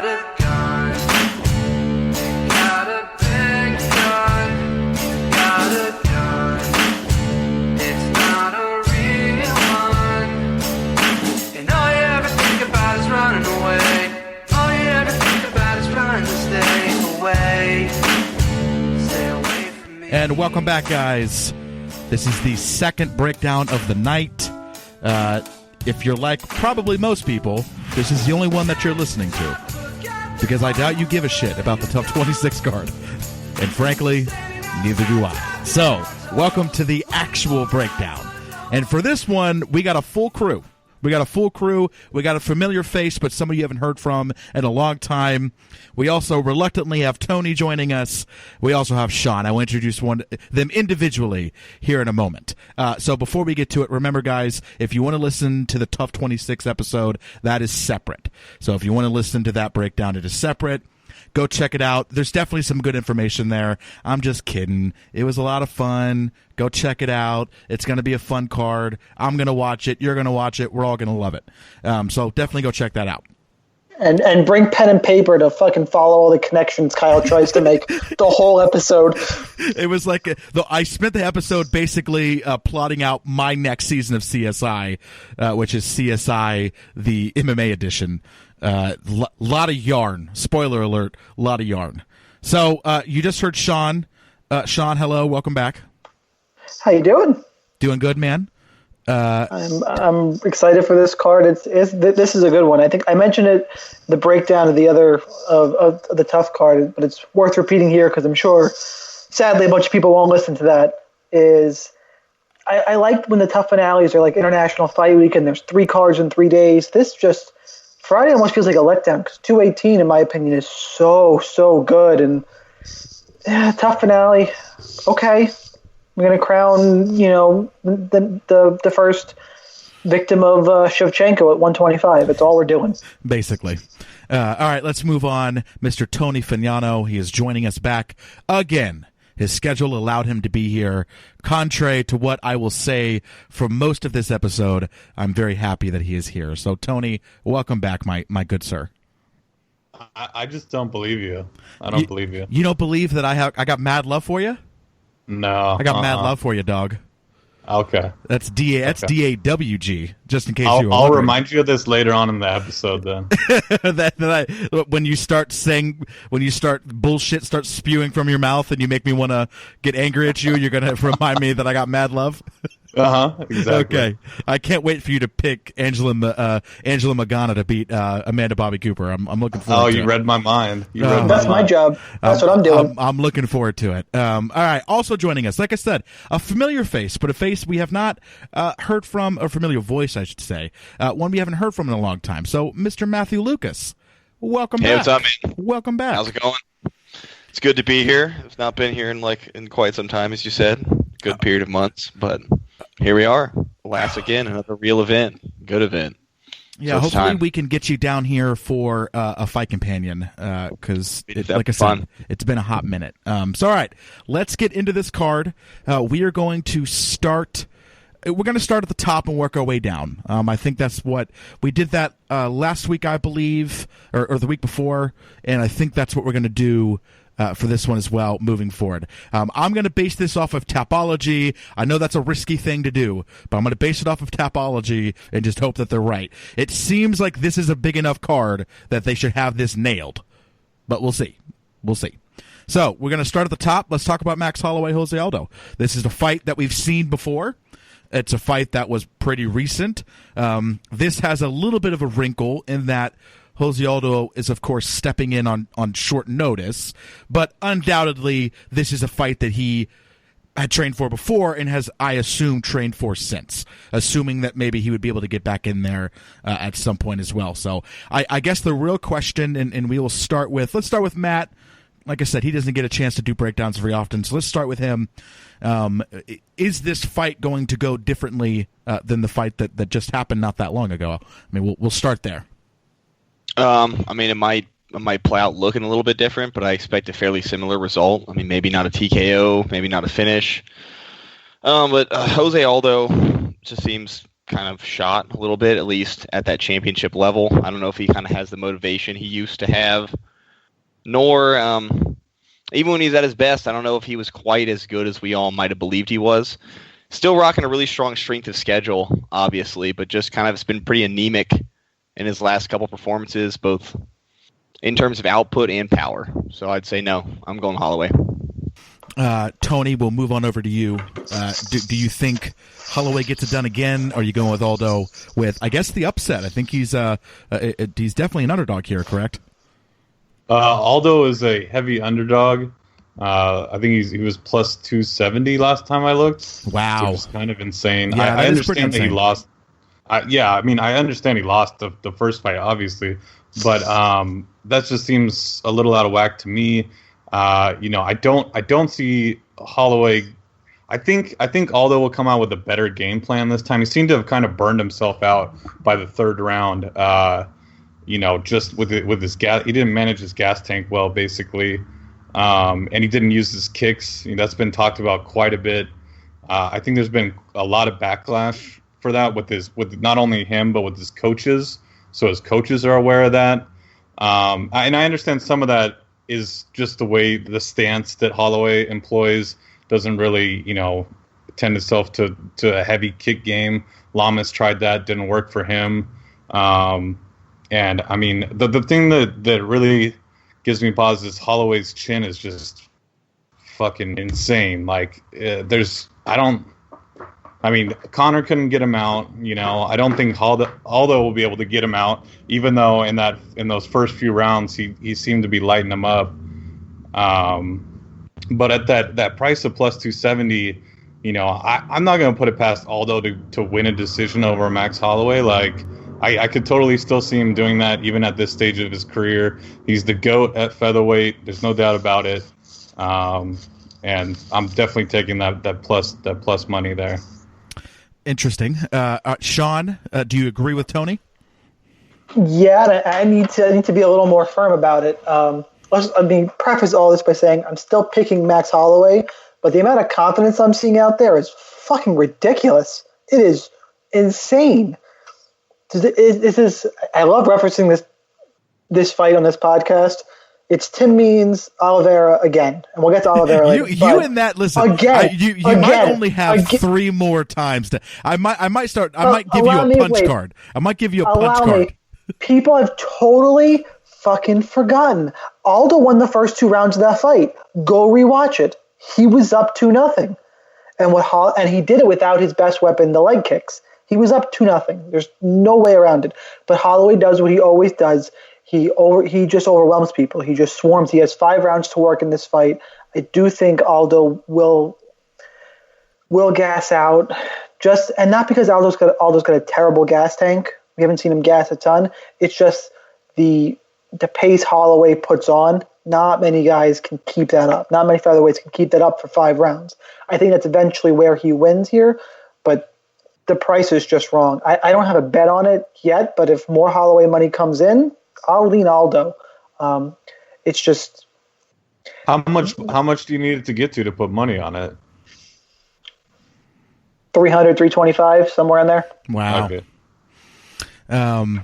Got a gun, got a big gun, got a gun, it's not a real one, and all you ever think about is running away, all you ever think about is trying to stay away from me. And welcome back, guys. This is the second breakdown of the night. If you're like probably most people, this is the only one that you're listening to, because I doubt you give a shit about the top 26 card. And frankly, neither do I. So, welcome to the actual breakdown. And for this one, we got a full crew. We got a familiar face, but somebody you haven't heard from in a long time. We also reluctantly have Tony joining us. We also have Sean. I will introduce them individually here in a moment. So before we get to it, remember, guys, if you want to listen to the Tough 26 episode, that is separate. So if you want to listen to that breakdown, it is separate. Go check it out. There's definitely some good information there. I'm just kidding. It was a lot of fun. Go check it out. It's going to be a fun card. I'm going to watch it. You're going to watch it. We're all going to love it. So definitely go check that out. And bring pen and paper to fucking follow all the connections Kyle tries to make the whole episode. It was like I spent the episode basically plotting out my next season of CSI, which is CSI, the MMA edition. Lot of yarn. Spoiler alert, lot of yarn. So you just heard Sean. Sean, hello. Welcome back. How you doing? Doing good, man. I'm excited for this card. This is a good one. I think I mentioned it, the breakdown of the other of the tough card, but it's worth repeating here because I'm sure, sadly, a bunch of people won't listen to that. I liked when the tough finales are like International Fight Week and there's 3 cards in 3 days. This just Friday almost feels like a letdown because 218, in my opinion, is so good. And tough finale. Okay. We're going to crown, the first victim of Shevchenko at 125. That's all we're doing. Basically. All right, let's move on. Mr. Tony Fagnano, he is joining us back again. His schedule allowed him to be here. Contrary to what I will say for most of this episode, I'm very happy that he is here. So, Tony, welcome back, my good sir. I just don't believe you. I don't believe you. You don't believe that I got mad love for you? No. I got mad love for you, dog. Okay. That's DAWG, just in case you were I'll wondering. remind you of this later on in the episode then. When you start bullshit starts spewing from your mouth and you make me want to get angry at you, you're going to remind me that I got mad love? Exactly. Okay. I can't wait for you to pick Angela Magana to beat Amanda Bobby Cooper. I'm looking forward to it. You read my mind. That's my job. That's what I'm doing. I'm looking forward to it. All right. Also joining us, like I said, a familiar face, but a face we have not heard from, or familiar voice, I should say. One we haven't heard from in a long time. So, Mr. Matthew Lucas, welcome back. Hey, what's up, man? Welcome back. How's it going? It's good to be here. I've not been here in quite some time, as you said. Good period of months, but here we are. Last again, another real event. Good event. Yeah, so hopefully we can get you down here for a fight companion, because, like I said, it's been a hot minute. So, all right, let's get into this card. We are going to start. We're going to start at the top and work our way down. I think that's what we did that last week, I believe, or the week before, and I think that's what we're going to do for this one as well moving forward. I'm going to base this off of Tapology. I know that's a risky thing to do, but I'm going to base it off of Tapology and just hope that they're right. It seems like this is a big enough card that they should have this nailed, but we'll see. We'll see. So we're going to start at the top. Let's talk about Max Holloway, Jose Aldo. This is a fight that we've seen before. It's a fight that was pretty recent. This has a little bit of a wrinkle in that Jose Aldo is, of course, stepping in on short notice, but undoubtedly this is a fight that he had trained for before and has, I assume, trained for since, assuming that maybe he would be able to get back in there at some point as well. So I guess the real question, and we will let's start with Matt. Like I said, he doesn't get a chance to do breakdowns very often, so let's start with him. Is this fight going to go differently than the fight that just happened not that long ago? I mean, we'll start there. It might play out looking a little bit different, but I expect a fairly similar result. I mean, maybe not a TKO, maybe not a finish. But Jose Aldo just seems kind of shot a little bit, at least at that championship level. I don't know if he kind of has the motivation he used to have, nor even when he's at his best, I don't know if he was quite as good as we all might have believed he was. Still rocking a really strong strength of schedule, obviously, but just kind of has been pretty anemic in his last couple performances, both in terms of output and power. So I'd say no. I'm going Holloway. Tony, we'll move on over to you. Do you think Holloway gets it done again? Or are you going with Aldo with, I guess, the upset? I think he's definitely an underdog here, correct? Aldo is a heavy underdog. I think he was plus 270 last time I looked. Wow. Which is kind of insane. Yeah, I understand that he lost. I understand he lost the first fight, obviously. But that just seems a little out of whack to me. I don't see Holloway. I think Aldo will come out with a better game plan this time. He seemed to have kind of burned himself out by the third round. Just with his gas, he didn't manage his gas tank well, basically, and he didn't use his kicks. That's been talked about quite a bit. I think there's been a lot of backlash for that with not only him but with his coaches. So his coaches are aware of that, and I understand some of that is just the way the stance that Holloway employs doesn't really, tend itself to a heavy kick game. Lamas tried that, didn't work for him. And I mean, the thing that really gives me pause is Holloway's chin is just fucking insane. Like, Connor couldn't get him out. I don't think Aldo will be able to get him out, even though in those first few rounds he seemed to be lighting him up. But at that price of plus 270, I'm not going to put it past Aldo to win a decision over Max Holloway. Like, I could totally still see him doing that even at this stage of his career. He's the GOAT at featherweight. There's no doubt about it. And I'm definitely taking that plus money there. Interesting. Sean, do you agree with Tony? Yeah, I need to be a little more firm about it. Preface all this by saying I'm still picking Max Holloway, but the amount of confidence I'm seeing out there is fucking ridiculous. It is insane. I love referencing this fight on this podcast. It's Tim Means Oliveira again, and we'll get to Oliveira later. You and that. Listen, again, you might only have three more times to. I might give you a punch card. I might give you a punch card. People have totally fucking forgotten. Aldo won the first two rounds of that fight. Go rewatch it. He was up 2-0, and he did it without his best weapon, the leg kicks. He was up 2-0. There's no way around it. But Holloway does what he always does. He just overwhelms people. He just swarms. He has 5 rounds to work in this fight. I do think Aldo will gas out, and not because Aldo's got a terrible gas tank. We haven't seen him gas a ton. It's just the pace Holloway puts on. Not many guys can keep that up. Not many featherweights can keep that up for 5 rounds. I think that's eventually where he wins here, but the price is just wrong. I don't have a bet on it yet, but if more Holloway money comes in, I'll lean Aldo. It's just how much do you need it to get to put money on it? 300, 325, somewhere in there. Wow. Okay.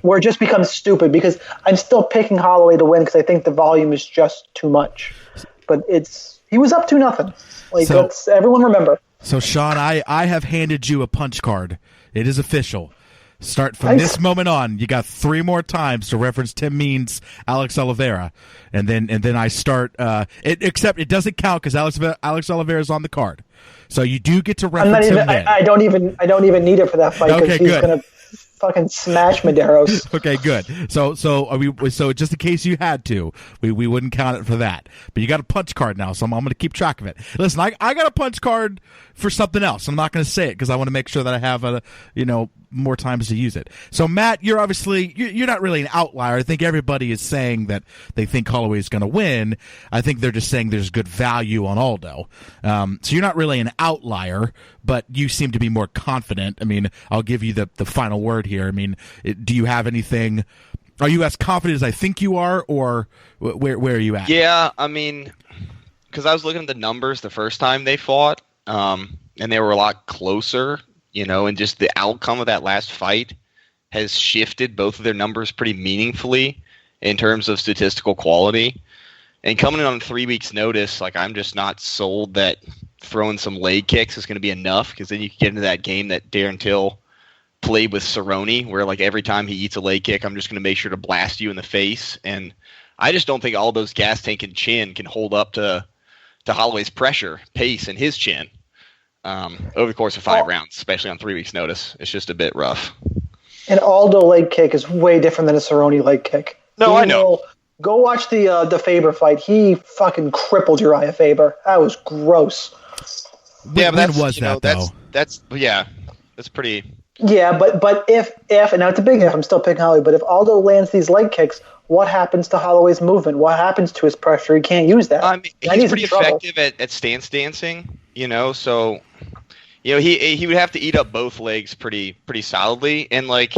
Where it just becomes stupid because I'm still picking Holloway to win because I think the volume is just too much. But he was up 2-0. Let's everyone remember. So Sean, I have handed you a punch card. It is official. Start from this moment on. You got 3 more times to reference Tim Means, Alex Oliveira, and then I start. Except it doesn't count because Alex Oliveira is on the card, so you do get to reference him. I don't even need it for that fight because he's gonna fucking smash Medeiros. Okay, good. So just in case you had to, we wouldn't count it for that. But you got a punch card now, so I'm going to keep track of it. Listen, I got a punch card for something else. I'm not going to say it because I want to make sure that I have more times to use it. So Matt, you're obviously you're not really an outlier. I think everybody is saying that they think Holloway is going to win. I think they're just saying there's good value on Aldo. So you're not really an outlier, but you seem to be more confident. I mean, I'll give you the final word here. I mean, do you have anything? Are you as confident as I think you are, or where are you at? Yeah, I mean, because I was looking at the numbers the first time they fought, and they were a lot closer and just the outcome of that last fight has shifted both of their numbers pretty meaningfully in terms of statistical quality. And coming in on 3 weeks' notice, like, I'm just not sold that throwing some leg kicks is going to be enough, because then you can get into that game that Darren Till played with Cerrone, where, like, every time he eats a leg kick, I'm just going to make sure to blast you in the face. And I just don't think all those gas tank and chin can hold up to Holloway's pressure, pace, and his chin over the course of 5 rounds, especially on 3 weeks' notice. It's just a bit rough. An Aldo leg kick is way different than a Cerrone leg kick. No, I know. Go watch the Faber fight. He fucking crippled Uriah Faber. That was gross. Yeah, but when was that, though? That's pretty. Yeah, but if and now it's a big if, I'm still picking Holloway, but if Aldo lands these leg kicks, what happens to Holloway's movement? What happens to his pressure? He can't use that. I mean, he's pretty effective at stance dancing, so he would have to eat up both legs pretty solidly, and like,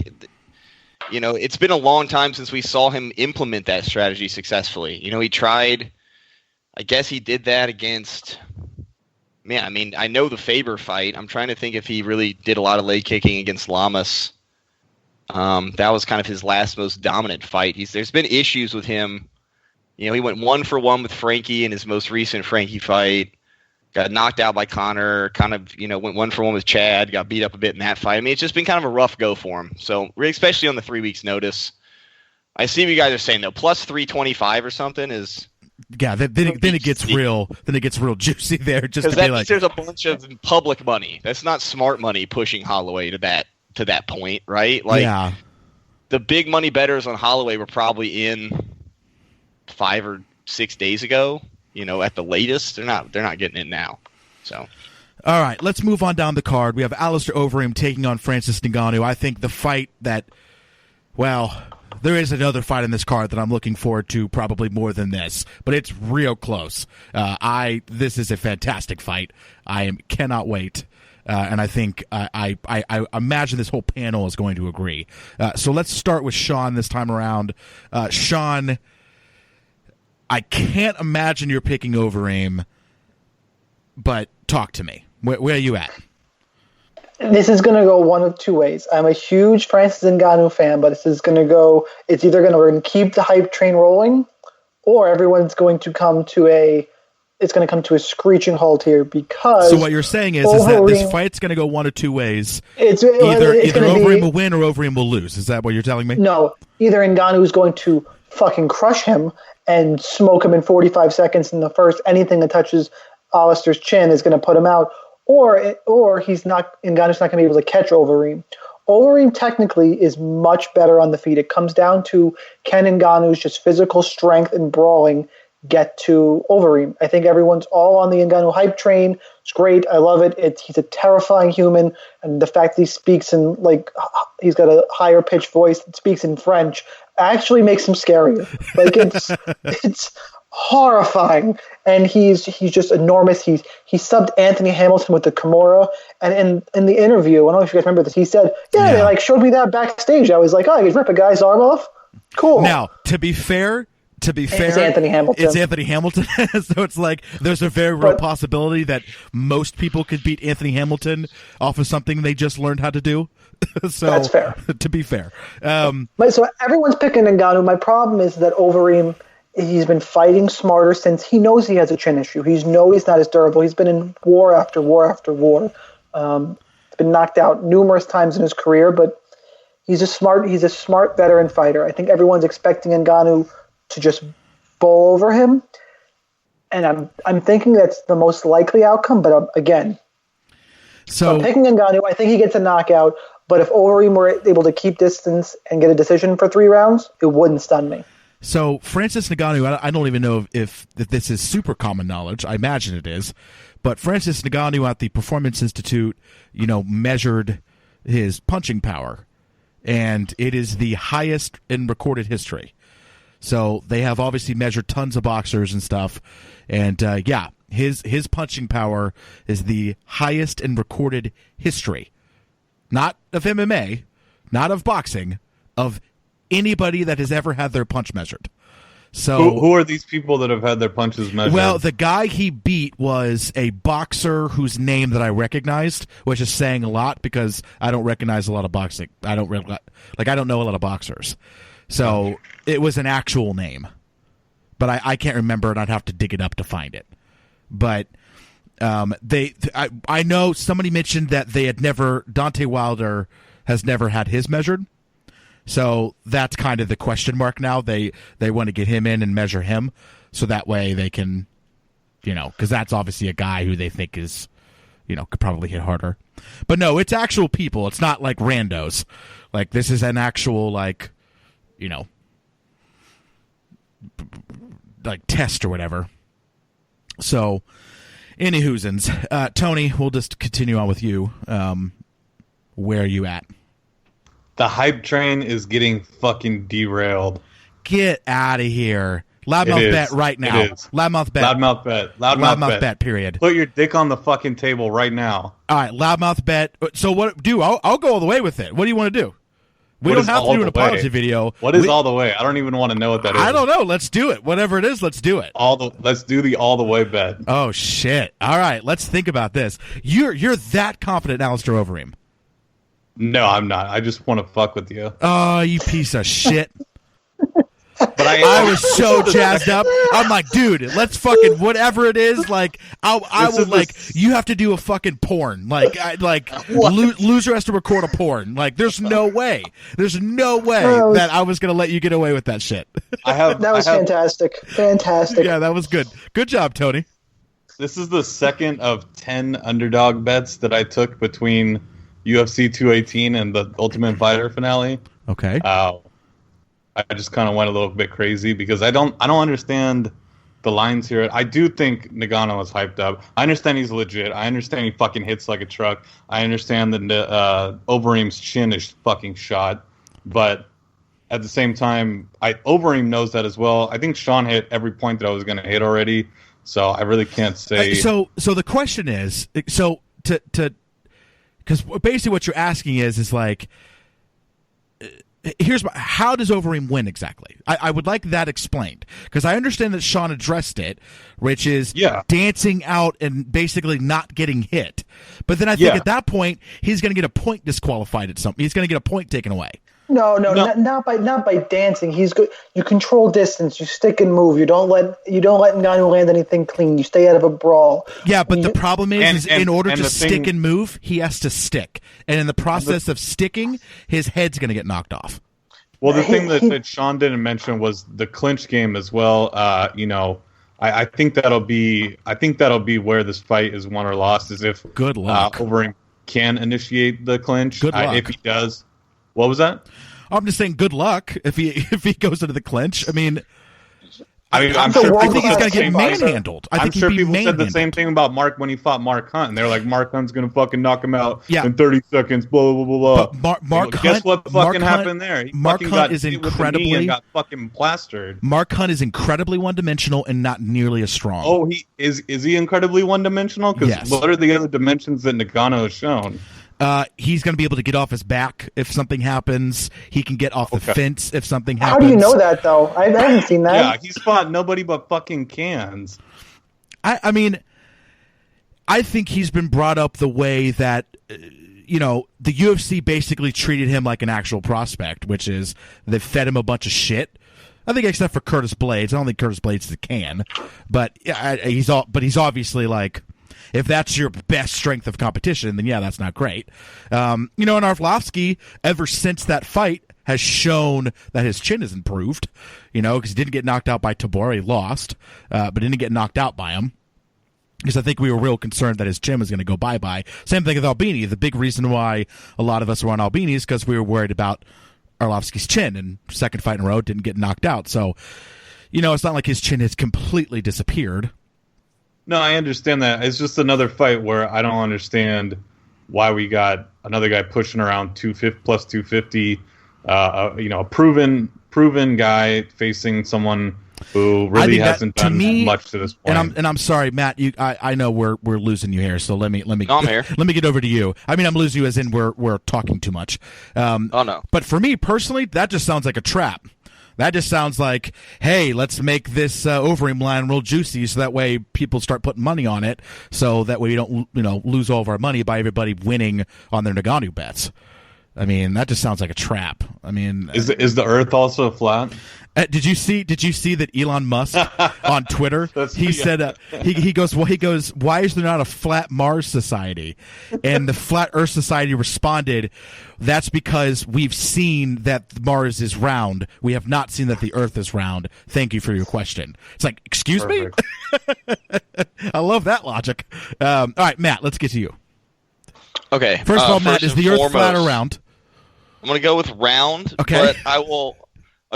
it's been a long time since we saw him implement that strategy successfully. He tried, I guess he did that against. Man, I mean, I know the Faber fight. I'm trying to think if he really did a lot of leg kicking against Lamas. That was kind of his last most dominant fight. There's been issues with him. He went 1-for-1 with Frankie in his most recent Frankie fight. Got knocked out by Connor. Kind of, went 1-for-1 with Chad. Got beat up a bit in that fight. I mean, it's just been kind of a rough go for him. So, especially on the 3 weeks notice. I see what you guys are saying, though. Plus 325 or something is. Yeah, then it gets real. Then it gets real juicy there. Just to that be like, there's a bunch of public money. That's not smart money pushing Holloway to that point, right? Like, yeah. The big money bettors on Holloway were probably in 5 or 6 days ago. At the latest, they're not getting in now. So, all right, let's move on down the card. We have Alistair Overeem taking on Francis Ngannou. I think the fight that, well. There is another fight in this card that I'm looking forward to probably more than this, but it's real close. This is a fantastic fight. I cannot wait, and I think I imagine this whole panel is going to agree. So let's start with Sean this time around. Sean, I can't imagine you're picking Overeem, but talk to me. Where are you at? This is going to go one of two ways. I'm a huge Francis Ngannou fan, but it's either going to keep the hype train rolling, or everyone's going to come to a screeching halt here, because. So what you're saying is that this fight's going to go one of two ways. Either Overeem will win or Overeem will lose. Is that what you're telling me? No, either Ngannou is going to fucking crush him and smoke him in 45 seconds in the first. Anything that touches Alistair's chin is going to put him out. Or Ngannou's not going to be able to catch Overeem. Overeem technically is much better on the feet. It comes down to, can Ngannou's just physical strength and brawling get to Overeem? I think everyone's all on the Ngannou hype train. It's great. I love it. He's a terrifying human, and the fact that he speaks in, like, he's got a higher pitched voice that speaks in French actually makes him scarier. Like, it's horrifying, and he's just enormous. He subbed Anthony Hamilton with the Kimura, and in the interview, I don't know if you guys remember this, he said, yeah. They showed me that backstage. I was like, oh, I could rip a guy's arm off. Cool. Now, to be fair, it's Anthony Hamilton. It's Anthony Hamilton, so it's like there's a very real possibility that most people could beat Anthony Hamilton off of something they just learned how to do. So that's fair. To be fair, so everyone's picking Ngannou. My problem is that Overeem. He's been fighting smarter since he knows he has a chin issue. He's not as durable. He's been in war after war after war. He's been knocked out numerous times in his career, but he's a smart veteran fighter. I think everyone's expecting Ngannou to just bowl over him, and I'm thinking that's the most likely outcome. But again, so I'm picking Ngannou. I think he gets a knockout. But if Overeem were able to keep distance and get a decision for 3 rounds, it wouldn't stun me. So Francis Ngannou, I don't even know if this is super common knowledge. I imagine it is, but Francis Ngannou at the Performance Institute, measured his punching power, and it is the highest in recorded history. So they have obviously measured tons of boxers and stuff, and his punching power is the highest in recorded history, not of MMA, not of boxing, of anybody that has ever had their punch measured. So who are these people that have had their punches measured? Well, the guy he beat was a boxer whose name that I recognized, which is saying a lot because I don't recognize a lot of boxing. I don't know a lot of boxers. So it was an actual name, but I can't remember, and I'd have to dig it up to find it. But I know somebody mentioned that Deontay Wilder has never had his measured. So that's kind of the question mark now. They want to get him in and measure him, so that way they can, because that's obviously a guy who they think is, could probably hit harder. But no, it's actual people. It's not like randos. Like this is an actual like test or whatever. So, anywhoosins, Tony, we'll just continue on with you. Where are you at? The hype train is getting fucking derailed. Get out of here. LoudMouth bet right now. It is. LoudMouth bet. LoudMouth bet. LoudMouth bet, period. Put your dick on the fucking table right now. All right, LoudMouth bet. So what do? I'll go all the way with it. What do you want to do? We don't have to do an apology video. What is all the way? I don't even want to know what that is. I don't know. Let's do it. Whatever it is, let's do it. Let's do the all the way bet. Oh shit. All right, let's think about this. You're that confident, Alistair Overeem? No, I'm not. I just want to fuck with you. Oh, you piece of shit. But I was so jazzed up. I'm like, dude, let's fucking whatever it is. Like, I will like. You have to do a fucking porn. Like, loser has to record a porn. Like, there's no way. There's no way that I was gonna let you get away with that shit. That was fantastic. Fantastic. Yeah, that was good. Good job, Tony. This is the second of 10 underdog bets that I took between UFC 218 and the Ultimate Fighter finale. Okay. I just kind of went a little bit crazy because I don't understand the lines here. I do think Nagano is hyped up. I understand he's legit. I understand he fucking hits like a truck. I understand that Overeem's chin is fucking shot. But at the same time, Overeem knows that as well. I think Sean hit every point that I was going to hit already. So I really can't say. So the question is, because basically what you're asking is like, how does Overeem win exactly? I would like that explained, because I understand that Sean addressed it, which is dancing out and basically not getting hit. But then I think at that point he's going to get a point disqualified at something. He's going to get a point taken away. No. Not by dancing. He's good. You control distance. You stick and move. You don't let Ngannou land anything clean. You stay out of a brawl. Yeah, but the problem is in order to stick and move, he has to stick, and in the process of sticking, his head's going to get knocked off. Well, the thing that Sean didn't mention was the clinch game as well. I think that'll be where this fight is won or lost. Is if good luck Overeem can initiate the clinch. Good luck. If he does. What was that? I'm just saying, good luck if he goes into the clinch. I think he's going to get manhandled. I'm sure people said the same thing about Mark when he fought Mark Hunt, and they're like, Mark Hunt's going to fucking knock him out in 30 seconds. Blah blah blah blah. Mark Hunt, guess what fucking happened there? Mark Hunt is incredibly and got fucking plastered. Mark Hunt is incredibly one-dimensional and not nearly as strong. Oh, he is he incredibly one-dimensional? Because what are the other dimensions that Nagano has shown? He's going to be able to get off his back if something happens. He can get off the fence if something happens. How do you know that, though? I haven't seen that. Yeah, he's fought nobody but fucking cans. I think he's been brought up the way that, the UFC basically treated him like an actual prospect, which is they fed him a bunch of shit. I think except for Curtis Blades. I don't think Curtis Blades is a can. But he's obviously like... If that's your best strength of competition, then that's not great. And Arlovsky, ever since that fight, has shown that his chin has improved. Because he didn't get knocked out by Tabor, he lost, but didn't get knocked out by him. Because I think we were real concerned that his chin was going to go bye-bye. Same thing with Albini. The big reason why a lot of us were on Albini is because we were worried about Arlovsky's chin, and second fight in a row didn't get knocked out. So, it's not like his chin has completely disappeared. No, I understand that. It's just another fight where I don't understand why we got another guy pushing around 250 plus 250. A proven guy facing someone who really hasn't done much to this point. And I'm sorry, Matt. I know we're losing you here. So let me. No, I'm here. Let me get over to you. I'm losing you as in we're talking too much. Oh no. But for me personally, that just sounds like a trap. That just sounds like, hey, let's make this Overeem line real juicy, so that way people start putting money on it, so that way we don't lose all of our money by everybody winning on their Ngannou bets. I mean, that just sounds like a trap. I mean, is the Earth also flat? Did you see that Elon Musk on Twitter? He said he goes, why is there not a flat Mars society? And the Flat Earth Society responded, that's because we've seen that Mars is round. We have not seen that the Earth is round. Thank you for your question. It's like, excuse me? I love that logic. All right, Matt, let's get to you. Okay. First of all, Matt, is the Earth flat or round? I'm going to go with round. Okay. But I'll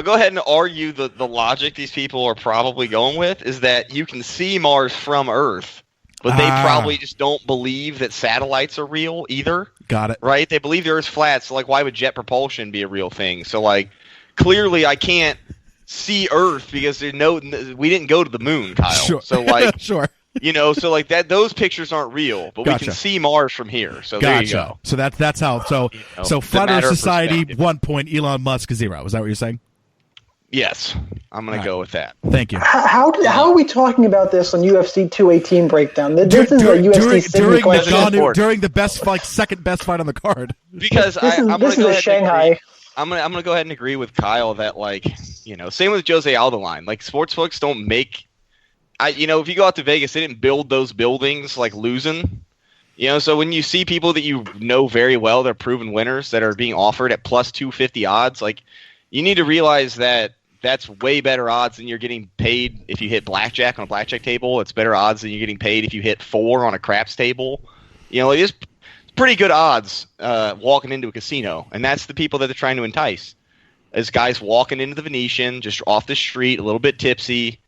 go ahead and argue the logic these people are probably going with is that you can see Mars from Earth, but they probably just don't believe that satellites are real either. Got it. Right? They believe the Earth's flat, so like why would jet propulsion be a real thing? So like clearly I can't see Earth because we didn't go to the moon, Kyle. Sure. So like sure. So like that those pictures aren't real, but we can see Mars from here. So there you go. So that's how. So Flat Earth Society 1 point, Elon Musk 0. Is that what you're saying? Yes, I'm going to go with that. Thank you. How are we talking about this on UFC 218 breakdown? This is a UFC question. During the best fight, second best fight on the card. Because this is a Shanghai. I'm gonna go ahead and agree with Kyle that same with Jose Aldo line. Like sportsbooks don't make. If you go out to Vegas, they didn't build those buildings like losing. So when you see people that you know very well, they're proven winners that are being offered at plus 250 odds, like you need to realize that that's way better odds than you're getting paid if you hit blackjack on a blackjack table. It's better odds than you're getting paid if you hit 4 on a craps table. It's pretty good odds walking into a casino, and that's the people that they're trying to entice. As guys walking into the Venetian, just off the street, a little bit tipsy,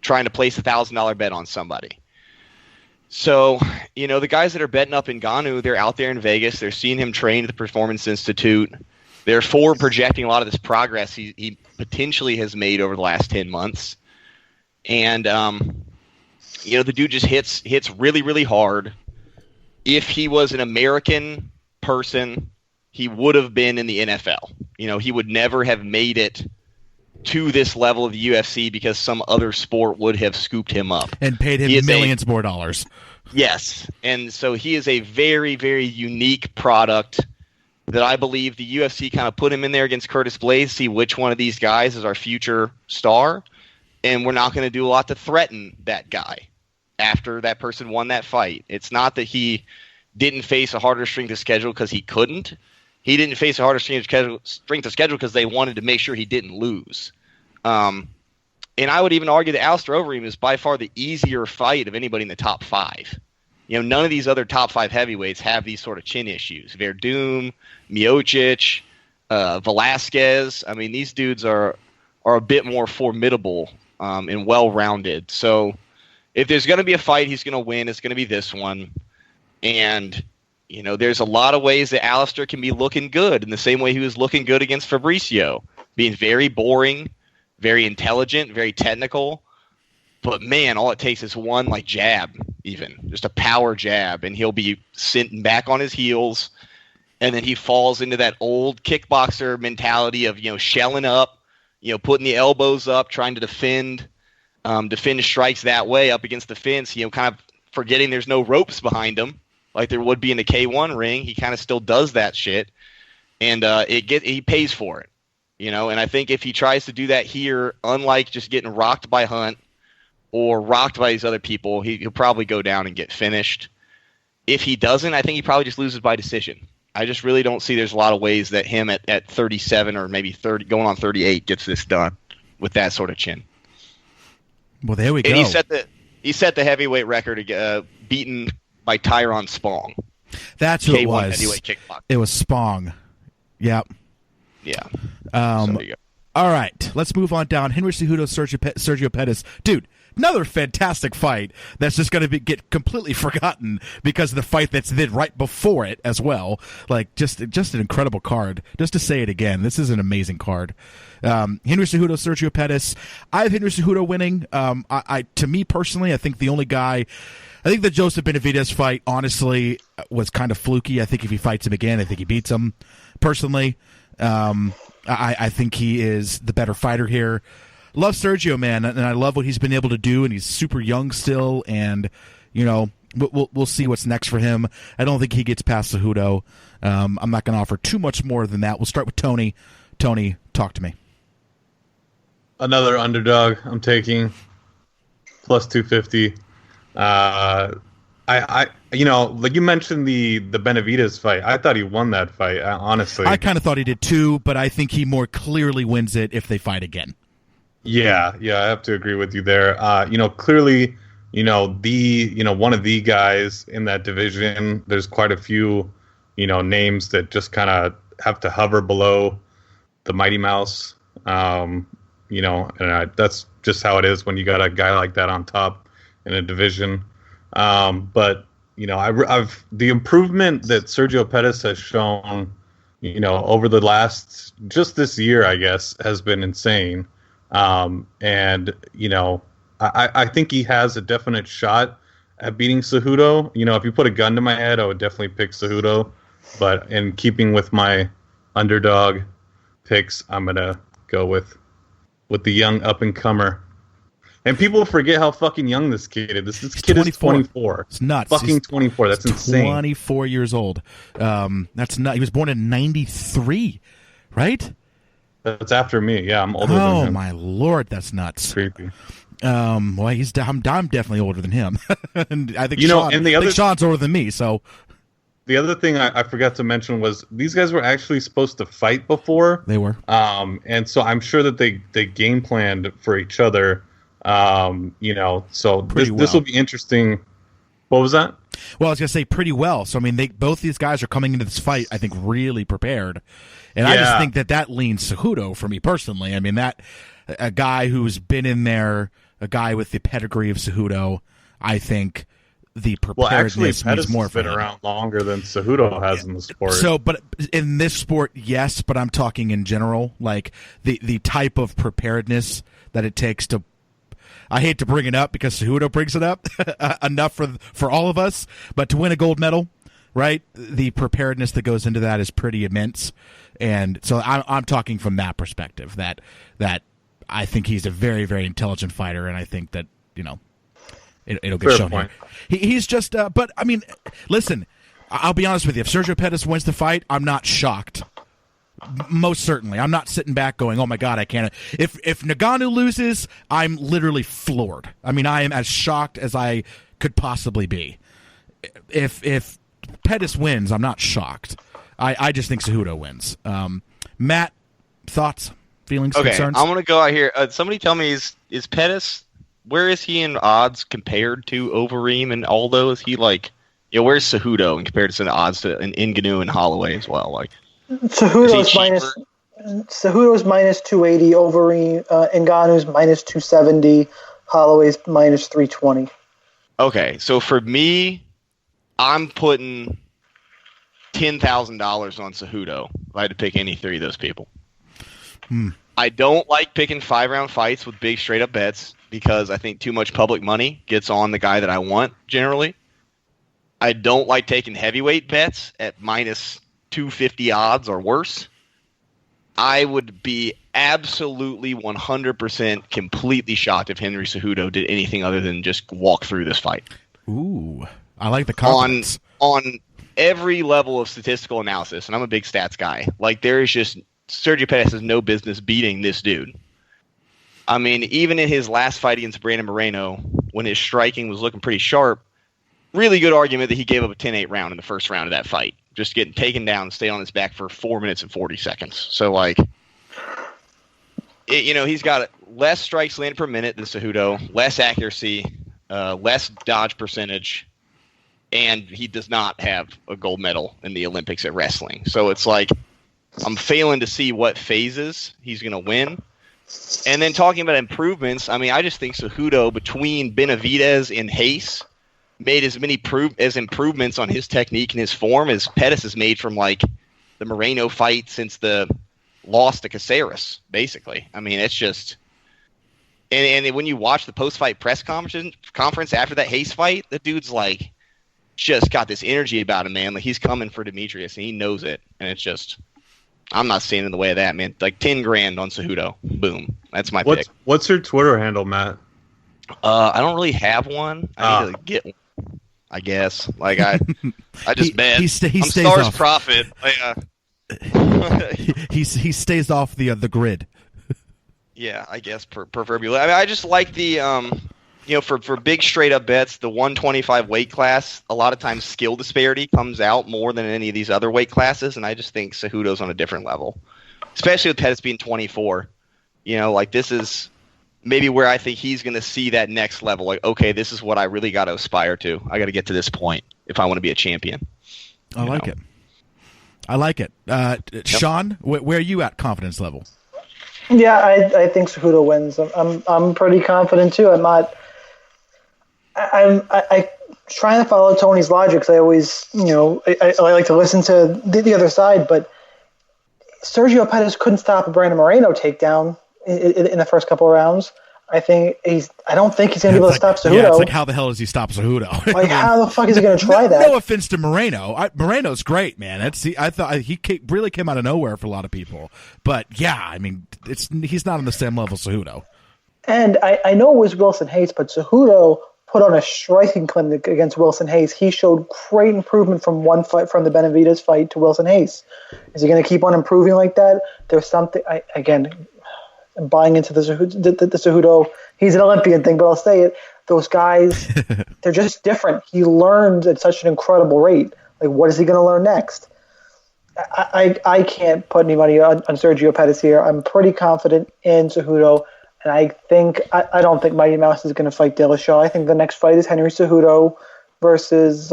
trying to place $1,000 bet on somebody. So, the guys that are betting up Ngannou, they're out there in Vegas. They're seeing him train at the Performance Institute. They're forward projecting a lot of this progress he potentially has made over the last 10 months. And, the dude just hits really, really hard. If he was an American person, he would have been in the NFL. He would never have made it to this level of the UFC because some other sport would have scooped him up and paid him millions more dollars. Yes, and so he is a very, very unique product that I believe the UFC kind of put him in there against Curtis Blaydes, see which one of these guys is our future star, and we're not going to do a lot to threaten that guy after that person won that fight. It's not that he didn't face a harder strength of schedule because he couldn't. He didn't face a harder strength of schedule because they wanted to make sure he didn't lose. And I would even argue that Alistair Overeem is by far the easier fight of anybody in the top 5. None of these other top 5 heavyweights have these sort of chin issues. Verdum, Miocic, Velasquez. I mean, these dudes are a bit more formidable and well-rounded. So if there's going to be a fight he's going to win, it's going to be this one. And there's a lot of ways that Alistair can be looking good in the same way he was looking good against Fabricio, being very boring, very intelligent, very technical. But, man, all it takes is one, jab even, just a power jab, and he'll be sitting back on his heels, and then he falls into that old kickboxer mentality of, shelling up, putting the elbows up, trying to defend strikes that way up against the fence, kind of forgetting there's no ropes behind him, like there would be in a K1 ring. He kind of still does that shit, and he pays for it, And I think if he tries to do that here, unlike just getting rocked by Hunt or rocked by these other people, he'll probably go down and get finished. If he doesn't, I think he probably just loses by decision. I just really don't see there's a lot of ways that him at 37 or maybe 30, going on 38, gets this done with that sort of chin. Well, there we go. And he set the heavyweight record beaten by Tyron Spong. That's who it was. Heavyweight kickboxer. It was Spong. Yep. Yeah. So there you go. All right, let's move on down. Henry Cejudo, Sergio Pettis. Dude, another fantastic fight that's just going to get completely forgotten because of the fight that's then right before it as well. Just an incredible card. Just to say it again, this is an amazing card. Henry Cejudo, Sergio Pettis. I have Henry Cejudo winning. To me personally, I think the only guy. I think the Joseph Benavidez fight, honestly, was kind of fluky. I think if he fights him again, I think he beats him, personally. I think he is the better fighter here. Love Sergio, man, and I love what he's been able to do, and he's super young still, and, you know, we'll see what's next for him. I don't think he gets past Cejudo. I'm not going to offer too much more than that. We'll start with Tony. Tony, talk to me. Another underdog I'm taking, plus 250. I you know, like you mentioned the Benavidez fight. I thought he won that fight, honestly. I kind of thought he did too, but I think he more clearly wins it if they fight again. Yeah, I have to agree with you there. You know, clearly, you know, one of the guys in that division, there's quite a few, you know, names that just kind of have to hover below the Mighty Mouse. You know, and that's just how it is when you got a guy like that on top in a division. But, you know, I've the improvement that Sergio Pettis has shown, you know, over the last, just this year, I guess, has been insane. And, you know, I think he has a definite shot at beating Cejudo. You know, if you put a gun to my head, I would definitely pick Cejudo. But in keeping with my underdog picks, I'm going to go with the young up-and-comer. And people forget how fucking young this kid is. This kid is 24. It's nuts. Fucking 24. That's insane. 24 years old. That's not. He was born in 93, right? That's after me. Yeah, I'm older than him. Oh, my Lord, that's nuts. Creepy. Well, I'm definitely older than him. And I think Sean's older than me, so... The other thing I forgot to mention was these guys were actually supposed to fight before. They were. And so I'm sure that they game planned for each other. You know, so this will be interesting. What was that? Well, I was going to say pretty well. So, I mean, both these guys are coming into this fight, I think, really prepared. And I just think that leans Cejudo for me personally. I mean, that a guy who's been in there, a guy with the pedigree of Cejudo, I think the preparedness means more for him. Been around longer than Cejudo has in the sport. So, but in this sport, yes, but I'm talking in general, like the type of preparedness that it takes to. I hate to bring it up because Cejudo brings it up enough for all of us, but to win a gold medal, right? The preparedness that goes into that is pretty immense, and so I'm talking from that perspective. That I think he's a very, very intelligent fighter, and I think that, you know, it'll get shown here. He's just, but I mean, listen, I'll be honest with you. If Sergio Pettis wins the fight, I'm not shocked. Most certainly. I'm not sitting back going, oh my God, I can't. If Ngannou loses, I'm literally floored. I mean, I am as shocked as I could possibly be. If Pettis wins, I'm not shocked. I just think Cejudo wins. Matt, thoughts, feelings, concerns? I'm going to go out here. Somebody tell me, is Pettis, where is he in odds compared to Overeem and Aldo? Is he like, you know, where's Cejudo in comparison to odds to Ngannou and Holloway as well? Like, Cejudo's minus 280, Overeem, Ngannou's minus 270, Holloway's minus 320. Okay, so for me, I'm putting $10,000 on Cejudo if I had to pick any three of those people. I don't like picking 5-round fights with big straight-up bets because I think too much public money gets on the guy that I want, generally. I don't like taking heavyweight bets at minus 250 odds or worse. I would be absolutely 100% completely shocked if Henry Cejudo did anything other than just walk through this fight. Ooh, I like the confidence. On every level of statistical analysis, and I'm a big stats guy, like there is just Sergio Pettis has no business beating this dude. I mean, even in his last fight against Brandon Moreno, when his striking was looking pretty sharp, really good argument that he gave up a 10-8 round in the first round of that fight. Just getting taken down and stay on his back for 4 minutes and 40 seconds. So, like, you know, he's got less strikes landed per minute than Cejudo, less accuracy, less dodge percentage, and he does not have a gold medal in the Olympics at wrestling. So it's like I'm failing to see what phases he's going to win. And then talking about improvements, I mean, I just think Cejudo, between Benavidez and Hayes, made as many improvements on his technique and his form as Pettis has made from, like, the Moreno fight since the loss to Caceres, basically. I mean, it's just... And when you watch the post-fight press conference after that Hayes fight, the dude's, like, just got this energy about him, man. Like, he's coming for Demetrius, and he knows it. And it's just... I'm not seeing in the way of that, man. Like 10 grand on Cejudo. Boom. That's my pick. What's your Twitter handle, Matt? I don't really have one. I need to get one, I guess. Like I just bet. He I'm stays Stars off. Prophet. he stays off the grid. Yeah, I guess proverbially. I mean, I just like the for big straight up bets, the 125 weight class. A lot of times, skill disparity comes out more than any of these other weight classes, and I just think Cejudo's on a different level, especially with Pettis being 24. Like this is maybe where I think he's going to see that next level. Like, okay, this is what I really got to aspire to. I got to get to this point if I want to be a champion. I like it. Sean, where are you at confidence level? Yeah, I think Cejudo wins. I'm pretty confident too. I'm not. I trying to follow Tony's logic because I always, I like to listen to the other side, but Sergio Pettis couldn't stop a Brandon Moreno takedown in the first couple of rounds. I don't think he's going to be able to stop Cejudo. Yeah, it's like, how the hell does he stop Cejudo? Like, how the fuck is he going to try that? No offense to Moreno. Moreno's great, man. I thought he really came out of nowhere for a lot of people. But, yeah, I mean, he's not on the same level as Cejudo. And I know it was Wilson Hayes, but Cejudo put on a striking clinic against Wilson Hayes. He showed great improvement from one fight, from the Benavidez fight to Wilson Hayes. Is he going to keep on improving like that? There's something, I'm buying into the Cejudo. He's an Olympian thing, but I'll say it. Those guys, they're just different. He learns at such an incredible rate. Like, what is he going to learn next? I can't put any money on Sergio Pettis here. I'm pretty confident in Cejudo, and I don't think Mighty Mouse is going to fight Dillashaw. I think the next fight is Henry Cejudo versus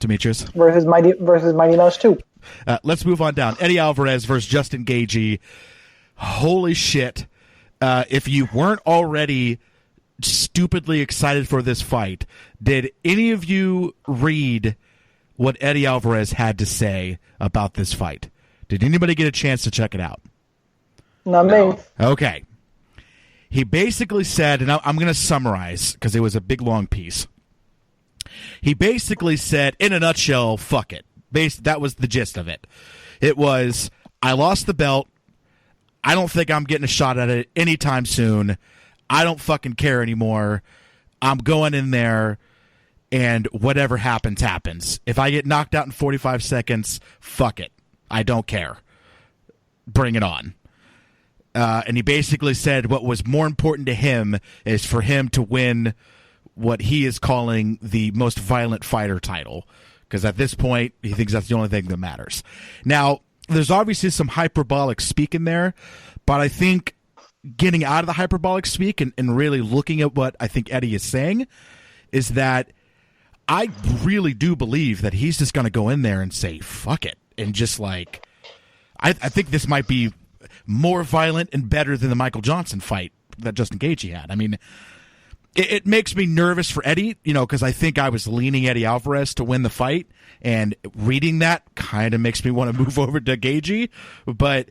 Demetrius versus Mighty Mouse 2. Let's move on down. Eddie Alvarez versus Justin Gaethje. Holy shit. If you weren't already stupidly excited for this fight, did any of you read what Eddie Alvarez had to say about this fight? Did anybody get a chance to check it out? Not me. Okay. He basically said, and I'm going to summarize because it was a big, long piece. He basically said, in a nutshell, fuck it. That was the gist of it. It was, I lost the belt. I don't think I'm getting a shot at it anytime soon. I don't fucking care anymore. I'm going in there, and whatever happens, happens. If I get knocked out in 45 seconds, fuck it. I don't care. Bring it on. And he basically said what was more important to him is for him to win what he is calling the most violent fighter title. Because at this point, he thinks that's the only thing that matters. Now, there's obviously some hyperbolic speak in there, but I think getting out of the hyperbolic speak and really looking at what I think Eddie is saying is that I really do believe that he's just going to go in there and say, fuck it. And just like, I think this might be more violent and better than the Michael Johnson fight that Justin Gaethje had. I mean, it makes me nervous for Eddie, because I think I was leaning Eddie Alvarez to win the fight, and reading that kind of makes me want to move over to Gaethje. But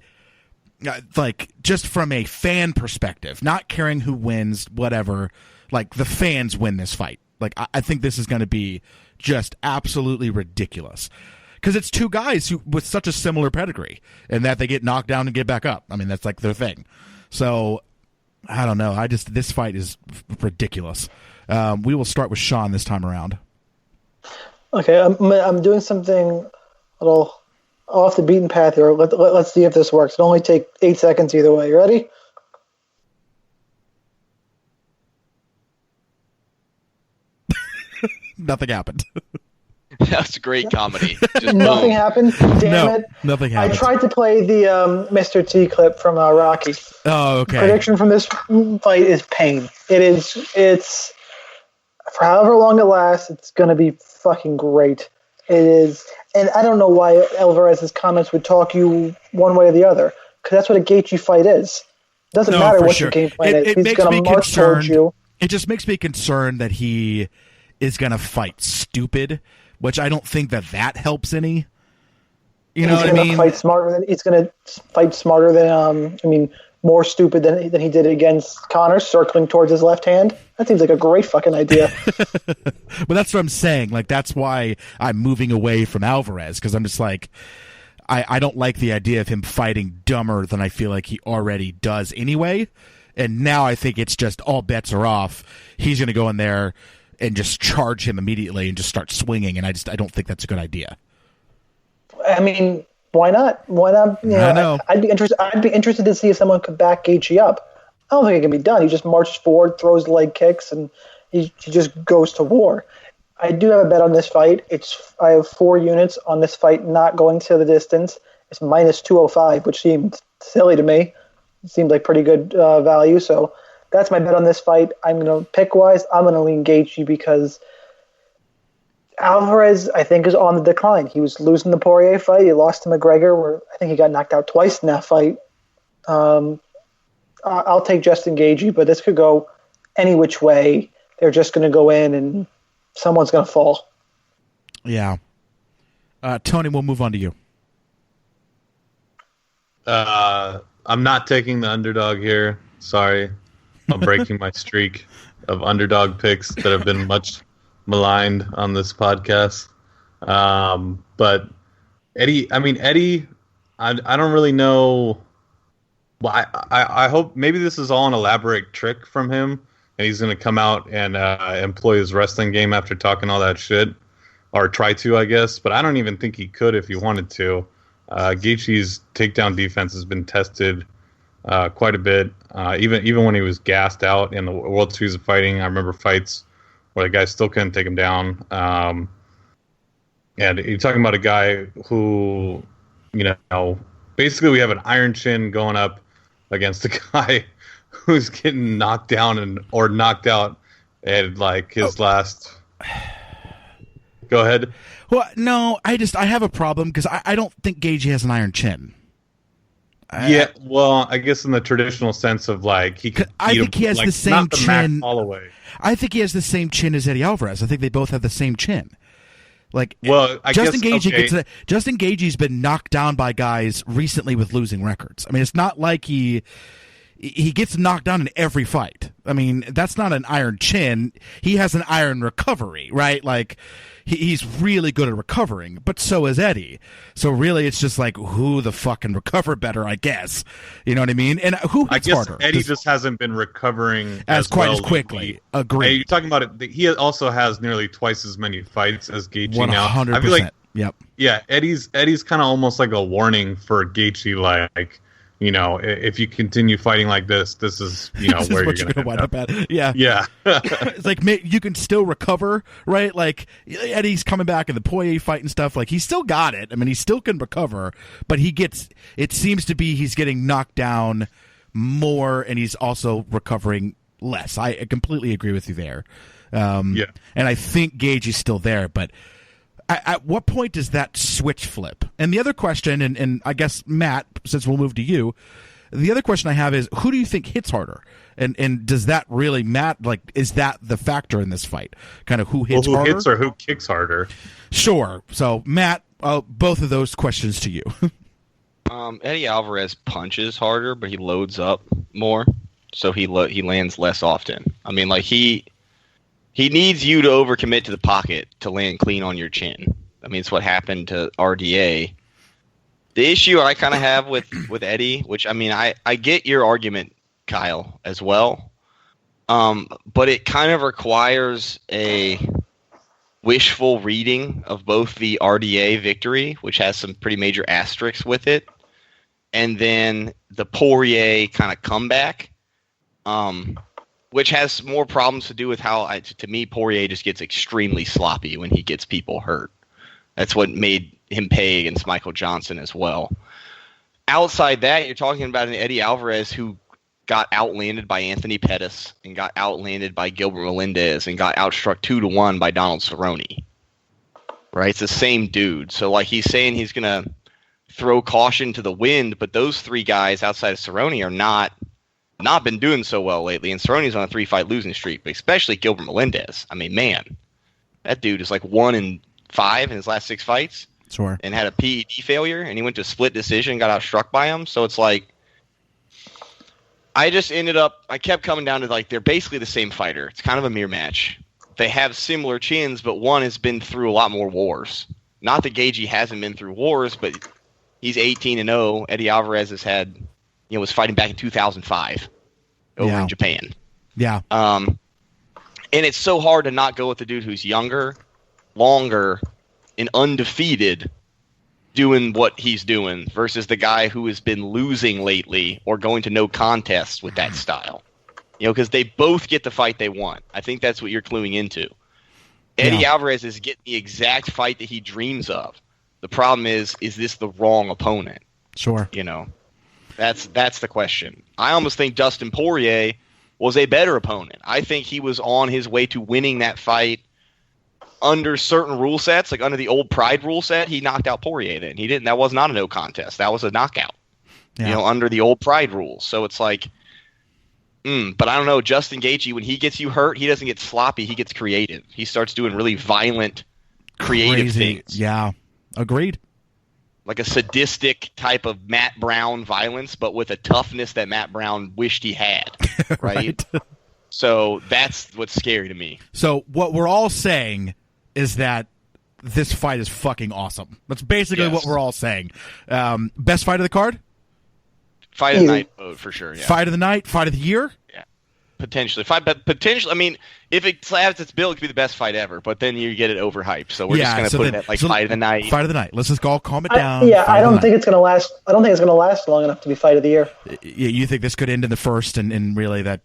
like, just from a fan perspective, not caring who wins, whatever, like the fans win this fight. Like, I think this is going to be just absolutely ridiculous. Because it's two guys with such a similar pedigree, and that they get knocked down and get back up. I mean, that's like their thing. So, I don't know. This fight is ridiculous. We will start with Sean this time around. Okay, I'm doing something a little off the beaten path here. Let's see if this works. It'll only take 8 seconds either way. You ready? Nothing happened. That's great comedy. Just Nothing happened. Damn it! Nothing happened. I tried to play the Mr. T clip from Rocky. Oh, okay. Prediction from this fight is pain. It's for however long it lasts, it's going to be fucking great. It is, and I don't know why Alvarez's comments would talk you one way or the other, because that's what a Gaethje fight is. It doesn't matter what your game plan is. He's going to march towards you. It just makes me concerned that he is going to fight stupid, which I don't think that helps any. You know what I mean? He's going to fight smarter than more stupid than he did against Connor, circling towards his left hand. That seems like a great fucking idea. But that's what I'm saying. Like, that's why I'm moving away from Alvarez, because I'm just like, I don't like the idea of him fighting dumber than I feel like he already does anyway. And now I think it's just all bets are off. He's going to go in there and just charge him immediately and just start swinging. And I don't think that's a good idea. I mean, why not? Why not? You know, I know. I'd be interested to see if someone could back Gaethje up. I don't think it can be done. He just marches forward, throws leg kicks, and he just goes to war. I do have a bet on this fight. I have 4 units on this fight not going to the distance. It's minus 205, which seemed silly to me. It seemed like pretty good value. So that's my bet on this fight. I'm going to pick-wise, I'm going to lean Gaethje because Alvarez, I think, is on the decline. He was losing the Poirier fight. He lost to McGregor, where I think he got knocked out twice in that fight. I'll take Justin Gaethje, but this could go any which way. They're just going to go in and someone's going to fall. Yeah. Tony, we'll move on to you. I'm not taking the underdog here. Sorry. I'm breaking my streak of underdog picks that have been much maligned on this podcast. But Eddie, I don't really know. Well, I hope maybe this is all an elaborate trick from him, and he's going to come out and employ his wrestling game after talking all that shit, or try to, I guess. But I don't even think he could if he wanted to. Gaethje's takedown defense has been tested quite a bit, even when he was gassed out in the World Series of Fighting. I remember fights where the guy still couldn't take him down. And you're talking about a guy who, basically we have an iron chin going up against a guy who's getting knocked down or knocked out at like his last. Go ahead. Well, no, I have a problem because I don't think Gaethje has an iron chin. Well, I guess in the traditional sense of like he could. I think he has the same chin. Holloway. I think he has the same chin as Eddie Alvarez. I think they both have the same chin. Like, well, Justin Gaethje's been knocked down by guys recently with losing records. I mean, it's not like he gets knocked down in every fight. I mean, that's not an iron chin. He has an iron recovery, right? Like, he's really good at recovering, but so is Eddie. So really, it's just like, who the fuck can recover better, I guess. You know what I mean? And who hits harder? Eddie just hasn't been recovering as quickly. Agreed. You're talking about it. He also has nearly twice as many fights as Gaethje now. 100%. I feel like, yep. Yeah, Eddie's kind of almost like a warning for Gaethje, like, if you continue fighting like this is, this where is you're going to wind up at. Yeah. Yeah. It's like, you can still recover, right? Like, Eddie's coming back in the Poirier fight and stuff. Like, he's still got it. I mean, he still can recover, but it seems to be he's getting knocked down more, and he's also recovering less. I completely agree with you there. Yeah. And I think Gage is still there, but at what point does that switch flip? And the other question, and I guess, Matt, since we'll move to you, the other question I have is, who do you think hits harder? And does that really matter? Like, is that the factor in this fight? Kind of who hits harder? Who hits or who kicks harder? Sure. So, Matt, both of those questions to you. Eddie Alvarez punches harder, but he loads up more, so he lands less often. I mean, like, he needs you to overcommit to the pocket to land clean on your chin. I mean, it's what happened to RDA. The issue I kind of have with Eddie, which, I mean, I get your argument, Kyle, as well, but it kind of requires a wishful reading of both the RDA victory, which has some pretty major asterisks with it, and then the Poirier kind of comeback, which has more problems to do with how, to me, Poirier just gets extremely sloppy when he gets people hurt. That's what made him pay against Michael Johnson as well. Outside that, you're talking about an Eddie Alvarez who got outlanded by Anthony Pettis and got outlanded by Gilbert Melendez and got outstruck 2-1 by Donald Cerrone. Right? It's the same dude. So, like, he's saying he's going to throw caution to the wind, but those three guys outside of Cerrone are not been doing so well lately, and Cerrone's on a 3-fight losing streak, but especially Gilbert Melendez. I mean, man, that dude is like 1-5 in his last 6 fights. Sure. And had a PED failure, and he went to a split decision, got outstruck by him. So it's like, I kept coming down to, like, they're basically the same fighter. It's kind of a mirror match. They have similar chins, but one has been through a lot more wars. Not that Gaethje hasn't been through wars, but He's 18-0. Eddie Alvarez was fighting back in 2005 over in Japan. Yeah. And it's so hard to not go with the dude who's younger, longer, and undefeated doing what he's doing versus the guy who has been losing lately or going to no contests with that style. Because they both get the fight they want. I think that's what you're cluing into. Eddie Alvarez is getting the exact fight that he dreams of. The problem is this the wrong opponent? Sure. That's the question. I almost think Dustin Poirier was a better opponent. I think he was on his way to winning that fight under certain rule sets, like under the old Pride rule set. He knocked out Poirier then. He didn't. That was not a no contest. That was a knockout, under the old Pride rules. So it's like, but I don't know. Justin Gaethje, when he gets you hurt, he doesn't get sloppy. He gets creative. He starts doing really violent, creative things. Yeah, agreed. Like a sadistic type of Matt Brown violence, but with a toughness that Matt Brown wished he had. Right? So that's what's scary to me. So what we're all saying is that this fight is fucking awesome. That's basically what we're all saying. Best fight of the card? Fight of the night vote for sure. Yeah. Fight of the night? Fight of the year? Yeah, potentially. I mean, if it slabs its bill, it could be the best fight ever. But then you get it overhyped. So we're just going to put it at fight of the night. Fight of the night. Let's just all calm it down. I don't think it's going to last. I don't think it's going to last long enough to be fight of the year. You think this could end in the first, and really that?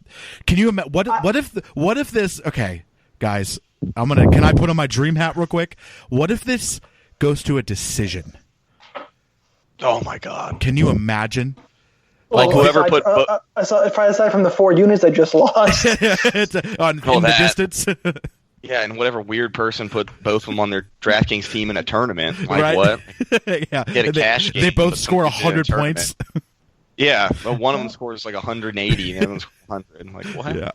Can you imagine? What if this? Okay, guys, Can I put on my dream hat real quick? What if this goes to a decision? Oh my God! Can you imagine? Like whoever put aside from the 4 units I just lost, in the distance. Yeah, and whatever weird person put both of them on their DraftKings team in a tournament. Like right? What? Yeah, Get a cash game. They both score 100 points. Yeah, but one of them scores like 180, and the other one scores 100. I'm like, what? Yeah.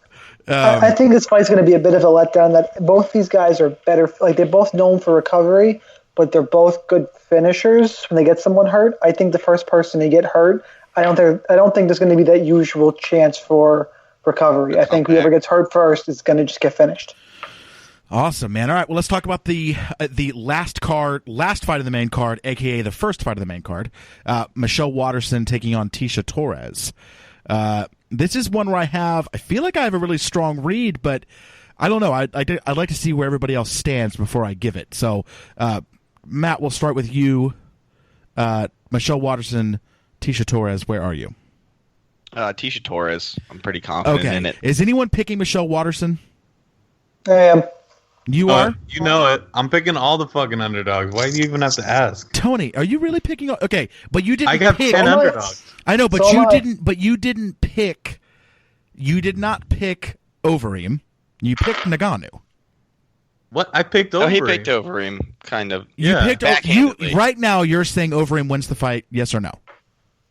I think this fight's going to be a bit of a letdown. That both these guys are better. Like they're both known for recovery, but they're both good finishers when they get someone hurt. I think the first person to get hurt, I don't think there's going to be that usual chance for recovery. I think whoever gets hurt first is going to just get finished. Awesome, man. All right, well, let's talk about the last fight of the main card, a.k.a. the first fight of the main card. Michelle Waterson taking on Tisha Torres. This is one where I feel like I have a really strong read, but I don't know. I'd like to see where everybody else stands before I give it. So, Matt, we'll start with you. Michelle Waterson, Tisha Torres, where are you? Tisha Torres. I'm pretty confident in it. Is anyone picking Michelle Waterson? I am. You are? You know it. I'm picking all the fucking underdogs. Why do you even have to ask? Tony, are you really picking? Okay, but you didn't. I got pick 10 underdogs. I know, but you didn't. But you didn't pick. You did not pick Overeem. You picked Nagano. What? I picked Overeem. Oh, he picked Overeem, kind of. You picked backhandedly. Right now, you're saying Overeem wins the fight. Yes or no?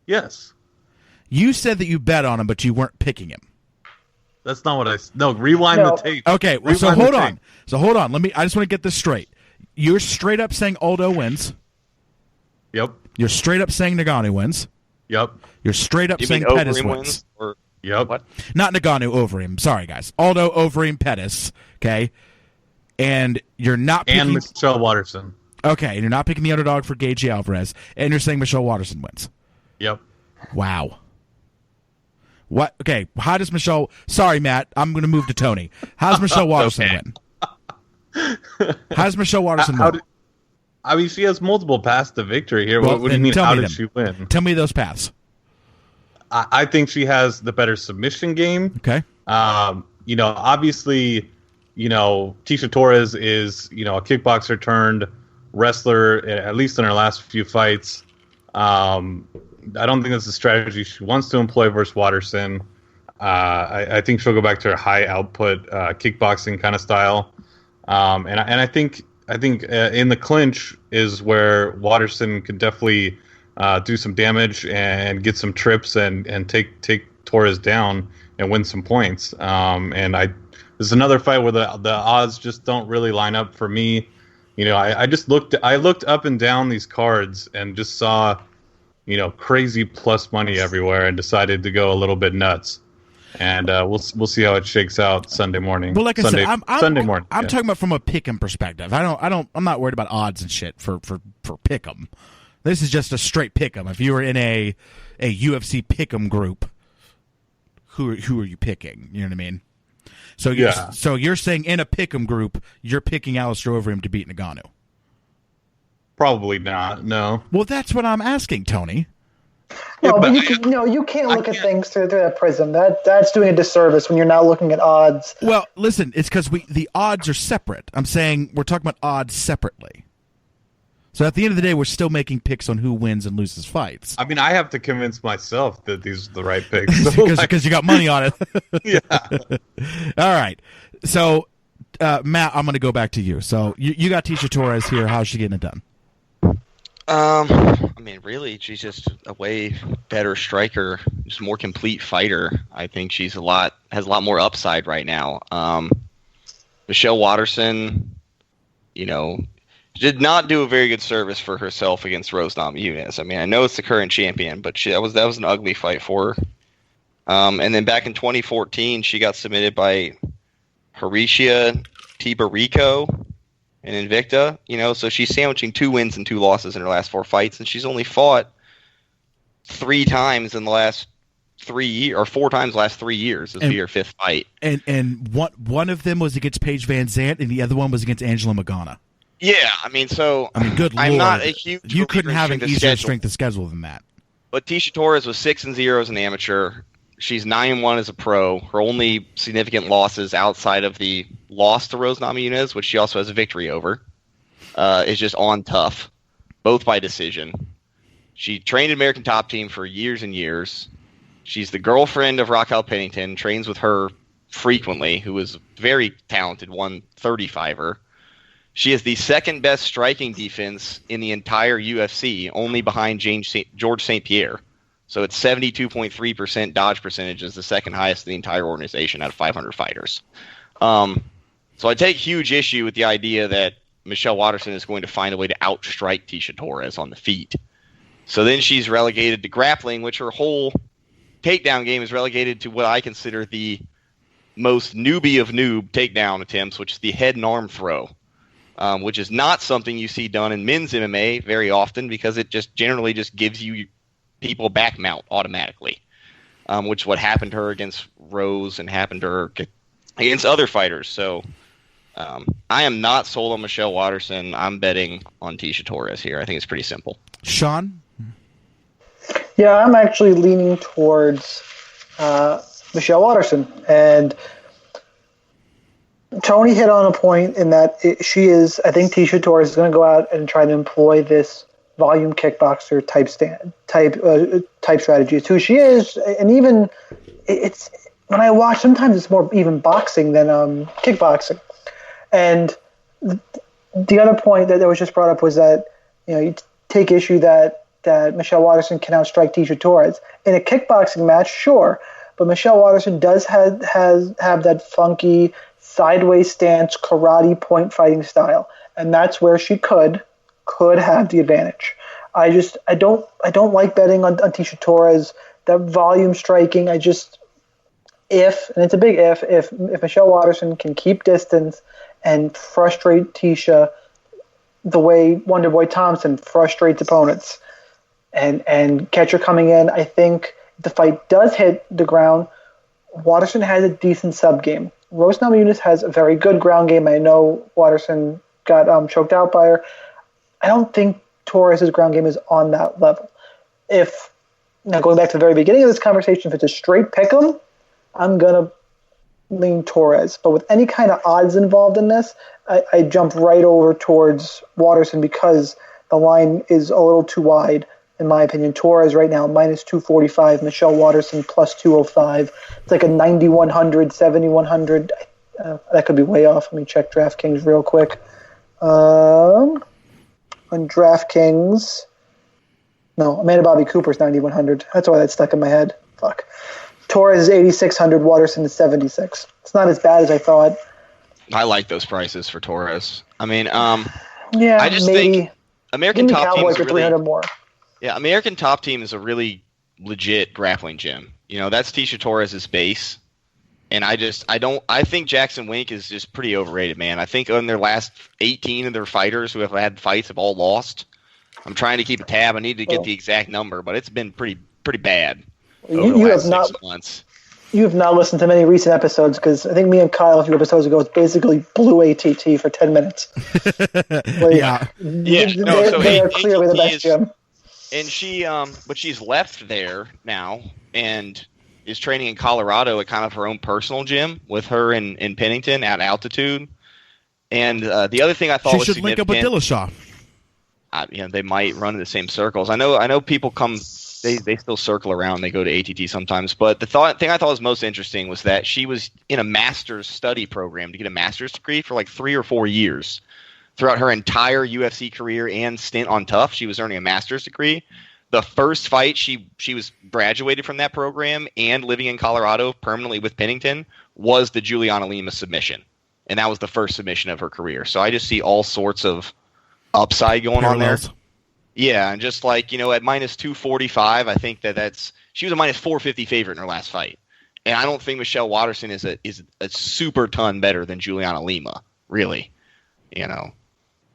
Yes. You said that you bet on him, but you weren't picking him. That's not what I. No, rewind the tape. Okay, so hold on. I just want to get this straight. You're straight up saying Aldo wins. Yep. You're straight up saying Nagano wins. Yep. You're straight up saying Pettis wins. Yep. What? Not Nagano, Overeem. Sorry, guys. Aldo, Overeem, Pettis. Okay. And you're not picking... And Michelle Waterson. Okay, and you're not picking the underdog for Gaethje Alvarez, and you're saying Michelle Waterson wins. Yep. Wow. What? Okay, how does Michelle... Sorry, Matt. I'm going to move to Tony. How does Michelle Waterson win? How does Michelle Waterson win? I mean, she has multiple paths to victory here. Well, what do you mean, how did she win? Tell me those paths. I think she has the better submission game. Okay. Obviously, Tisha Torres is, a kickboxer turned wrestler, at least in her last few fights. I don't think that's the strategy she wants to employ versus Waterson. I think she'll go back to her high output kickboxing kind of style. And I think in the clinch is where Waterson could definitely do some damage and get some trips and take Torres down and win some points. This is another fight where the odds just don't really line up for me. I looked up and down these cards and just saw, crazy plus money everywhere and decided to go a little bit nuts. And we'll see how it shakes out Sunday morning. Well, like I said, Sunday morning. I'm talking about from a pick'em perspective. I'm not worried about odds and shit for pick'em. This is just a straight pick'em. If you were in a UFC pick'em group, who are you picking? You know what I mean? So you're saying in a pick'em group, you're picking Alistair Overeem to beat Ngannou. Probably not. No. Well, that's what I'm asking, Tony. No, but you can't look at things through that prism. That's doing a disservice when you're not looking at odds. Well, listen, it's because the odds are separate. I'm saying we're talking about odds separately. So at the end of the day, we're still making picks on who wins and loses fights. I mean, I have to convince myself that these are the right picks. Because you got money on it. Yeah. All right. So, Matt, I'm going to go back to you. So you got Tisha Torres here. How's she getting it done? I mean, really, she's just a way better striker, just more complete fighter. I think she's has a lot more upside right now. Michelle Watterson, did not do a very good service for herself against Rose Namajunas. I mean, I know it's the current champion, but that was an ugly fight for her. And then back in 2014, she got submitted by Horacia Tiberico in Invicta. So she's sandwiching 2 wins and 2 losses in her last 4 fights, and she's only fought 3 times in the last 3 years, or 4 times the last 3 years. This will be her 5th fight. And one of them was against Paige Van Zandt, and the other one was against Angela Magana. Yeah, good Lord. I'm not a huge. You couldn't have an easier strength of schedule than that. But Tisha Torres was 6-0 as an amateur. She's 9-1 as a pro. Her only significant losses outside of the loss to Rose Namajunas, which she also has a victory over, is just on tough, both by decision. She trained American Top Team for years and years. She's the girlfriend of Raquel Pennington, trains with her frequently, who is a very talented 135er. She is the second best striking defense in the entire UFC, only behind George St. Pierre. So it's 72.3% dodge percentage, is the second highest in the entire organization out of 500 fighters. So I take huge issue with the idea that Michelle Watterson is going to find a way to outstrike Tisha Torres on the feet. So then she's relegated to grappling, which her whole takedown game is relegated to what I consider the most newbie of noob takedown attempts, which is the head and arm throw. Which is not something you see done in men's MMA very often, because it just generally just gives you people back mount automatically, which is what happened to her against Rose and happened to her against other fighters. So I am not sold on Michelle Watterson. I'm betting on Tisha Torres here. I think it's pretty simple. Sean? Yeah, I'm actually leaning towards Michelle Watterson. And Tony hit on a point in that I think Tisha Torres is going to go out and try to employ this volume kickboxer type strategy. It's who she is, and even it's when I watch, sometimes it's more even boxing than kickboxing. And the other point that was just brought up was that you take issue that Michelle Watterson can outstrike Tisha Torres in a kickboxing match, sure, but Michelle Watterson does have that funky sideways stance, karate point fighting style, and that's where she could have the advantage. I don't like betting on Tisha Torres. That volume striking, and it's a big if Michelle Watterson can keep distance and frustrate Tisha the way Wonderboy Thompson frustrates opponents and catch her coming in, I think if the fight does hit the ground, Watterson has a decent sub game. Rose Namajunas has a very good ground game. I know Watterson got choked out by her. I don't think Torres' ground game is on that level. Now going back to the very beginning of this conversation, if it's a straight pick'em, I'm going to lean Torres. But with any kind of odds involved in this, I jump right over towards Watterson because the line is a little too wide, in my opinion. Torres right now, minus 245. Michelle Watterson, plus 205. It's like a 9,100, 7,100. That could be way off. Let me check DraftKings real quick. On DraftKings, no, Amanda Bobby Cooper's 9,100. That's why that's stuck in my head. Fuck. Torres is 8,600. Watterson is 76. It's not as bad as I thought. I like those prices for Torres. I mean, yeah, I just maybe. think American Top Team Cowboys is for 300 more. Yeah, American Top Team is a really legit grappling gym. That's Tisha Torres' base. And I think Jackson Wink is just pretty overrated, man. I think on their last 18 of their fighters who have had fights have all lost. I'm trying to keep a tab. I need to get the exact number, but it's been pretty bad over You the last have not 6 months. you have not listened to many recent episodes because I think me and Kyle a few episodes ago basically blew ATT for 10 minutes. Yeah. They are clearly the best gym. And she, but she's left there now and is training in Colorado at kind of her own personal gym with her in Pennington at altitude. And the other thing I thought was she should link up with Dillashaw. They might run in the same circles. I know people come. They still circle around. They go to ATT sometimes. But the thing I thought was most interesting was that she was in a master's study program to get a master's degree for like 3 or 4 years. Throughout her entire UFC career and stint on Tough, she was earning a master's degree. The first fight, she was graduated from that program and living in Colorado permanently with Pennington was the Juliana Lima submission. And that was the first submission of her career. So I just see all sorts of upside going on there. Yeah, and just like, at minus 245, I think she was a minus 450 favorite in her last fight. And I don't think Michelle Watterson is a super ton better than Juliana Lima, really.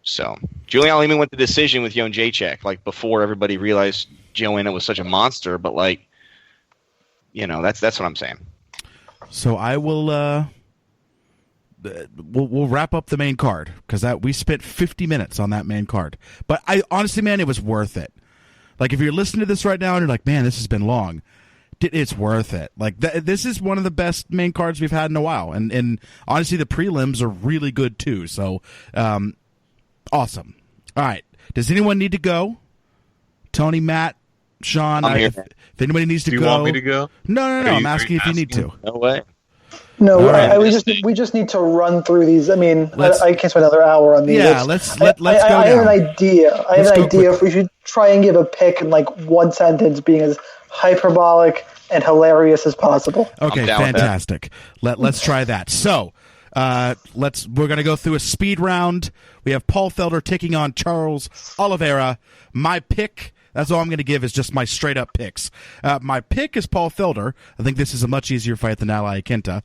So Juliana Lima went to decision with Jon Jacek, like before everybody realized Joanna was such a monster, but that's what I'm saying. So I will we'll wrap up the main card because we spent 50 minutes on that main card. But I honestly, man, it was worth it. Like if you're listening to this right now and you're like, man, this has been long, it's worth it. Like this is one of the best main cards we've had in a while, and honestly, the prelims are really good too. So, awesome. All right, does anyone need to go? Tony, Matt, Sean, I'm here. If anybody needs to Do go, you want me to go? No. I'm asking if you need to. No way. No, right. we just need to run through these. I mean, I can't spend another hour on these. Yeah, let's go down. I have an idea. I have an idea if we should try and give a pick in like one sentence, being as hyperbolic and hilarious as possible. Okay, fantastic. Let's try that. So, we're going to go through a speed round. We have Paul Felder taking on Charles Oliveira. My pick, that's all I'm going to give, is just my straight-up picks. My pick is Paul Felder. I think this is a much easier fight than Ally Quinta,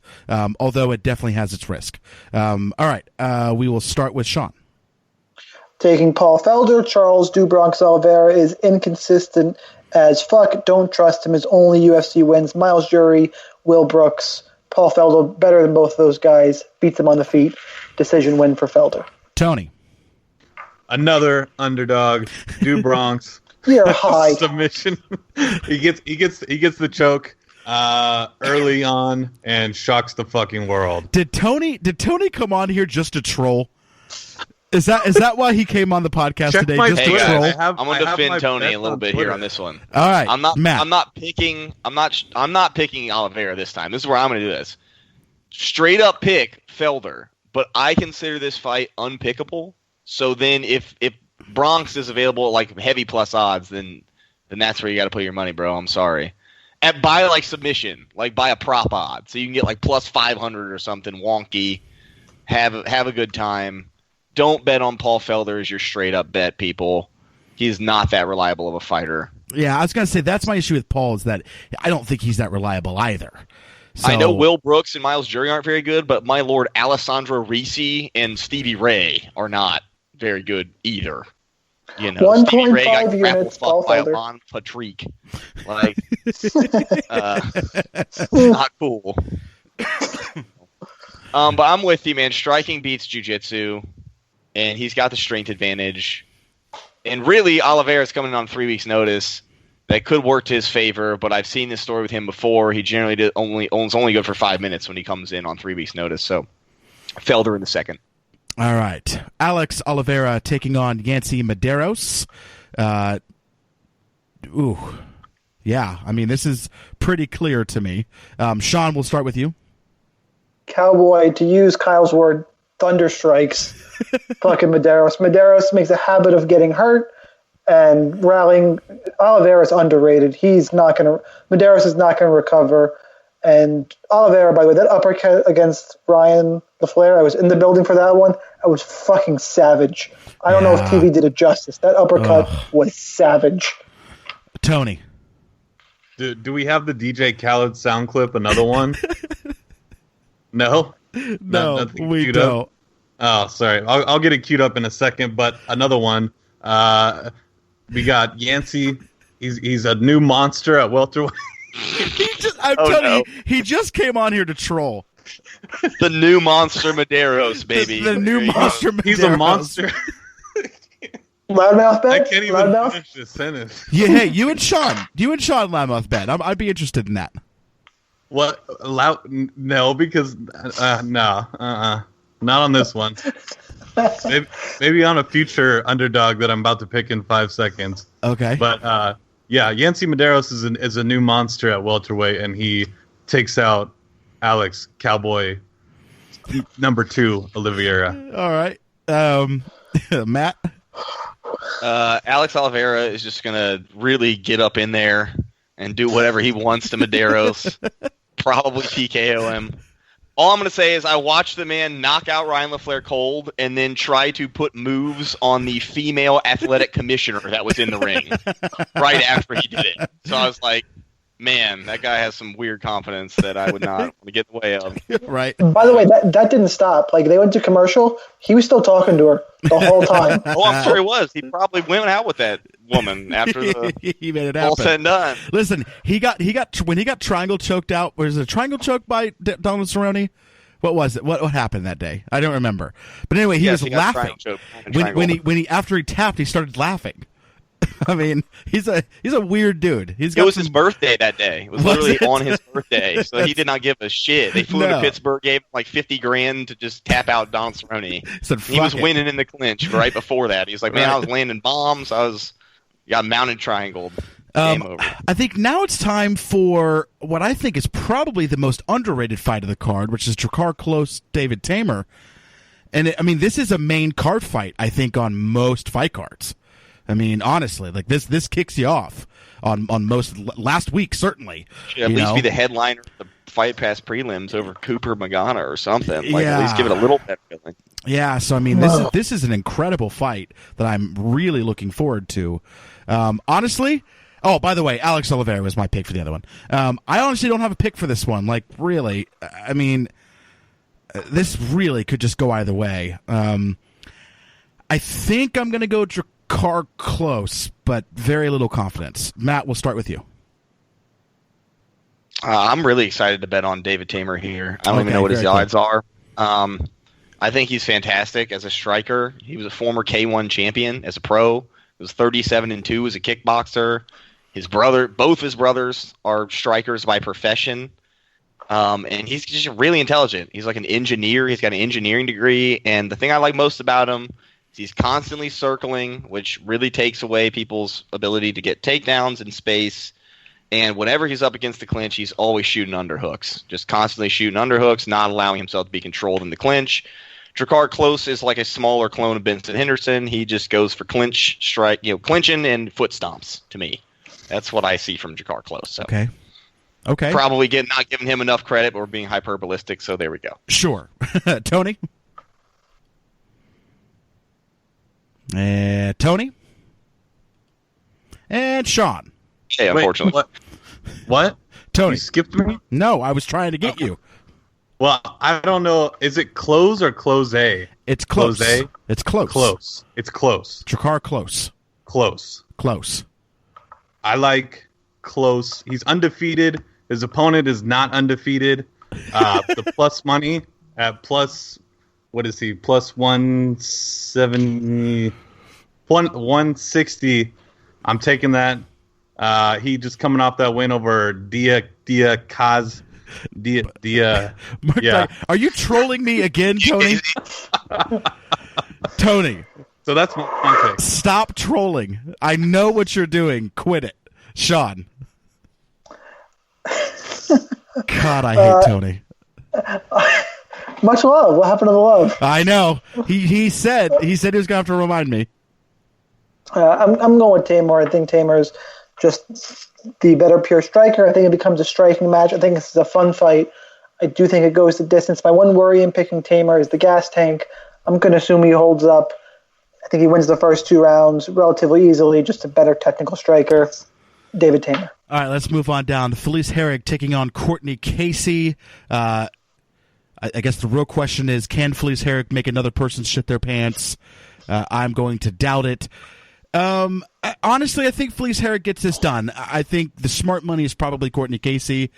although it definitely has its risk. All right, we will start with Sean. Taking Paul Felder, Charles Bronx Oliveira is inconsistent as fuck. Don't trust him. His only UFC wins: Miles Jury, Will Brooks. Paul Felder, better than both of those guys, beats them on the feet. Decision win for Felder. Tony. Another underdog, Bronx. You're high. Submission. he gets the choke early on and shocks the fucking world. Did Tony come on here just to troll? Is that why he came on the podcast today? Just to troll? I'm going to defend Tony a little bit here on this one. All right, Matt. I'm not picking Oliveira this time. This is where I'm going to do this. Straight up pick Felder, but I consider this fight unpickable. So then, if Bronx is available at like heavy plus odds, then that's where you got to put your money, bro. I'm sorry. Buy like submission, like buy a prop odd, so you can get like plus 500 or something wonky. Have a good time. Don't bet on Paul Felder as your straight-up bet, people. He's not that reliable of a fighter. Yeah, I was going to say, that's my issue with Paul, is that I don't think he's that reliable either. So, I know Will Brooks and Miles Jury aren't very good, but my lord, Alessandro Ricci and Stevie Ray are not very good either. 1.5 units, Paul by Felder. Alon Patrick. Like, not cool. But I'm with you, man. Striking beats jiu-jitsu. And he's got the strength advantage. And really, Oliveira's coming in on 3 weeks' notice. That could work to his favor, but I've seen this story with him before. He generally only good for 5 minutes when he comes in on 3 weeks' notice. So, Felder in the second. All right. Alex Oliveira taking on Yancy Medeiros. Yeah, I mean, this is pretty clear to me. Sean, we'll start with you. Cowboy, to use Kyle's word, thunder strikes. Fucking Medeiros. Medeiros makes a habit of getting hurt and rallying. Oliveira's underrated. Medeiros is not going to recover. And Oliveira, by the way, that uppercut against Ryan LaFleur, I was in the building for that one. I was fucking savage. I don't know if TV did it justice. That uppercut was savage. Tony. Do we have the DJ Khaled sound clip? Another one? No? No, we don't. Up? Oh, sorry. I'll get it queued up in a second, but another one. We got Yancey. He's a new monster at welterweight. I'm telling you, he just came on here to troll. The new monster Medeiros, baby. The new monster Medeiros. He's a monster. Loudmouth bet? I can't even Loudmouth? finish this sentence. Yeah, hey, you and Sean Loudmouth bet. I'd be interested in that. What? No, because no, not on this one. Maybe on a future underdog that I'm about to pick in 5 seconds. Okay. But yeah, Yancey Medeiros is a new monster at welterweight, and he takes out Alex Cowboy number 2 Oliveira. All right, Matt. Alex Oliveira is just gonna really get up in there and do whatever he wants to Medeiros. Probably TKO him. All I'm going to say is I watched the man knock out Ryan LaFleur cold and then try to put moves on the female athletic commissioner that was in the ring right after he did it. So I was like, man, that guy has some weird confidence that I would not want to get in the way of. Right. By the way, that didn't stop. Like, they went to commercial. He was still talking to her the whole time. Oh, I'm sure he was. He probably went out with that woman after he made it all happen. said and done. Listen, when he got triangle choked out. Was it a triangle choke by Donald Cerrone? What was it? What happened that day? I don't remember. But anyway, he was laughing when he after he tapped, he started laughing. I mean, he's a weird dude. It was his birthday that day. It was literally on his birthday, so he did not give a shit. They flew to Pittsburgh, gave him like $50,000 to just tap out Don Cerrone. He was winning in the clinch right before that. He was like, man, I was landing bombs. Got mounted triangled. Game over. I think now it's time for what I think is probably the most underrated fight of the card, which is Drakkar Klose, David Tamer. And I mean, this is a main card fight, I think, on most fight cards. I mean, honestly, like this kicks you off on most last week, certainly. Should at least be the headliner of the Fight Pass prelims over Cooper Magana or something. Like, at least give it a little better feeling. Yeah, so I mean, this is an incredible fight that I'm really looking forward to. Honestly, oh, by the way, Alex Oliveira was my pick for the other one. I honestly don't have a pick for this one. Like, really, I mean, this really could just go either way. I think I'm going to go Drakkar Klose, but very little confidence. Matt, we'll start with you. I'm really excited to bet on David Tamer here. I don't even know what his odds are. I think he's fantastic as a striker. He was a former K1 champion as a pro. He was 37-2 as a kickboxer. Both his brothers are strikers by profession. And he's just really intelligent. He's like an engineer. He's got an engineering degree. And the thing I like most about him is he's constantly circling, which really takes away people's ability to get takedowns in space. And whenever he's up against the clinch, he's always shooting underhooks. Just constantly shooting underhooks, not allowing himself to be controlled in the clinch. Drakkar Klose is like a smaller clone of Benson Henderson. He just goes for clinching and foot stomps to me. That's what I see from Drakkar Klose. So. Okay. Probably not giving him enough credit, but we're being hyperbolistic, so there we go. Sure. Tony? Tony? And Sean. Hey, unfortunately. What? Tony. You skipped me? No, I was trying to get you. Well, I don't know. Is it close or close A? It's close. Close A? It's close. Close. It's close. Drakkar Klose. Close. I like Klose. He's undefeated. His opponent is not undefeated. The plus money at plus, what is he? Plus 170, 160. I'm taking that. He just coming off that win over Dia. Yeah. Are you trolling me again, Tony? Tony. So that's my pick. Stop trolling. I know what you're doing. Quit it. Sean. God, I hate Tony. Much love. What happened to the love? I know. He said he was going to have to remind me. I'm going with Tamer. I think Tamer's just the better pure striker. I think it becomes a striking match. I think this is a fun fight. I do think it goes the distance. My one worry in picking Tamer is the gas tank. I'm going to assume he holds up. I think he wins the first 2 rounds relatively easily. Just a better technical striker. David Tamer. All right, let's move on down to Felice Herrig taking on Courtney Casey. I guess the real question is, can Felice Herrig make another person shit their pants? I'm going to doubt it. Honestly, I think Felice Herrig gets this done. I think the smart money is probably Courtney Casey,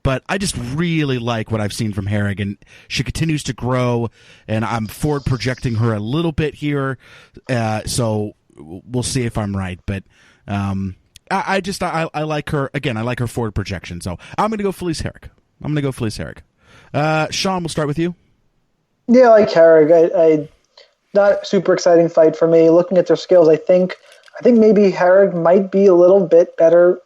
but I just really like what I've seen from Herrig, and she continues to grow, and I'm forward projecting her a little bit here, so we'll see if I'm right, but I like her. Again, I like her forward projection, so I'm going to go Felice Herrig. Sean, we'll start with you. Yeah, I like Herrig. Not super exciting fight for me. Looking at their skills, I think maybe Herrig might be a little bit better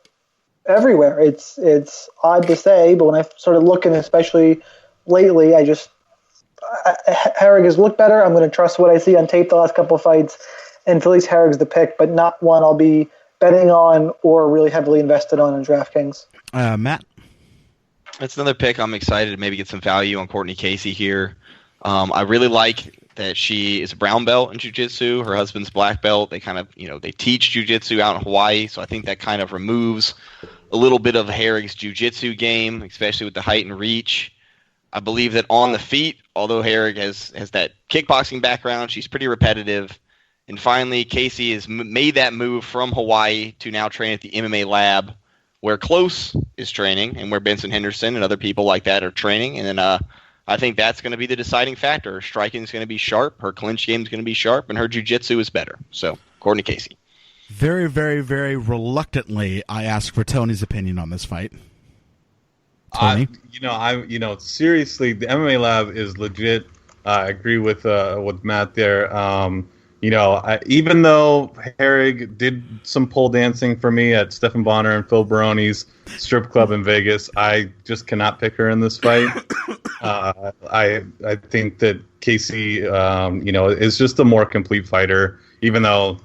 everywhere. It's odd to say, but when I started looking, especially lately, Herrig has looked better. I'm going to trust what I see on tape the last couple of fights, and Felice Herrig's the pick, but not one I'll be betting on or really heavily invested on in DraftKings. Matt? It's another pick. I'm excited to maybe get some value on Courtney Casey here. I really like that she is a brown belt in jiu-jitsu. Her husband's black belt. They kind of, they teach jiu-jitsu out in Hawaii, so I think that kind of removes a little bit of Herrig's jiu-jitsu game, especially with the height and reach. I believe that on the feet, although Herrig has that kickboxing background, she's pretty repetitive. And finally, Casey has made that move from Hawaii to now train at the MMA lab, where Close is training and where Benson Henderson and other people like that are training. And then I think that's going to be the deciding factor. Her striking is going to be sharp, her clinch game is going to be sharp, and her jiu-jitsu is better. So, Courtney Casey. Very, very, very reluctantly, I ask for Tony's opinion on this fight. Tony? Seriously, the MMA lab is legit. I agree with Matt there. Even though Herrig did some pole dancing for me at Stephan Bonner and Phil Baroni's strip club in Vegas, I just cannot pick her in this fight. I think that Casey, is just a more complete fighter. Even though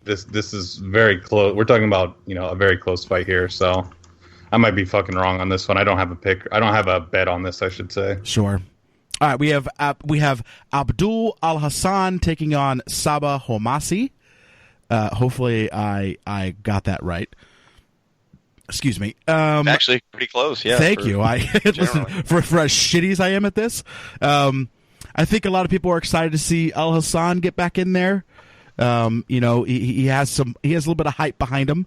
this is very close, we're talking about a very close fight here. So I might be fucking wrong on this one. I don't have a pick. I don't have a bet on this, I should say. Sure. All right, we have Abdul Al Hassan taking on Saba Homasi. Hopefully, I got that right. Excuse me. Actually, pretty close. Yeah. Thank you. Listen, for as shitty as I am at this, I think a lot of people are excited to see Al Hassan get back in there. He has a little bit of hype behind him.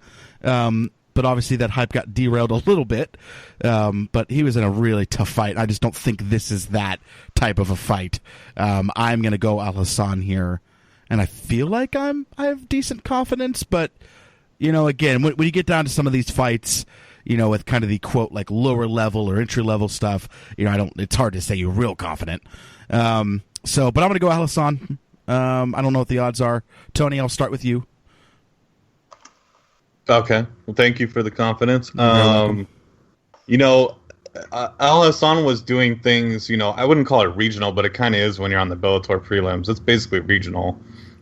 But obviously that hype got derailed a little bit. But he was in a really tough fight. I just don't think this is that type of a fight. I'm going to go Al Hassan here, and I feel like I have decent confidence. But again, when you get down to some of these fights, with kind of the quote like lower level or entry level stuff, it's hard to say you're real confident. But I'm going to go Al Hassan. I don't know what the odds are. Tony, I'll start with you. Okay. Well, thank you for the confidence. Al Hassan was doing things, I wouldn't call it regional, but it kind of is when you're on the Bellator prelims. It's basically regional,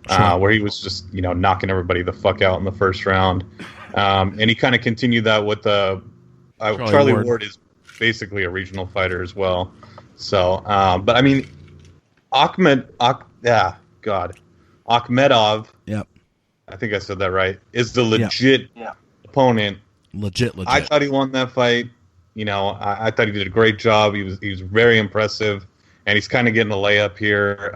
sure. Where he was just, knocking everybody the fuck out in the first round. And he kind of continued that with Charlie Ward is basically a regional fighter as well. So, but I mean, Akhmedov. Yep. I think I said that right. Is the legit opponent. Legit. I thought he won that fight. I thought he did a great job. He was very impressive, and he's kind of getting a layup here.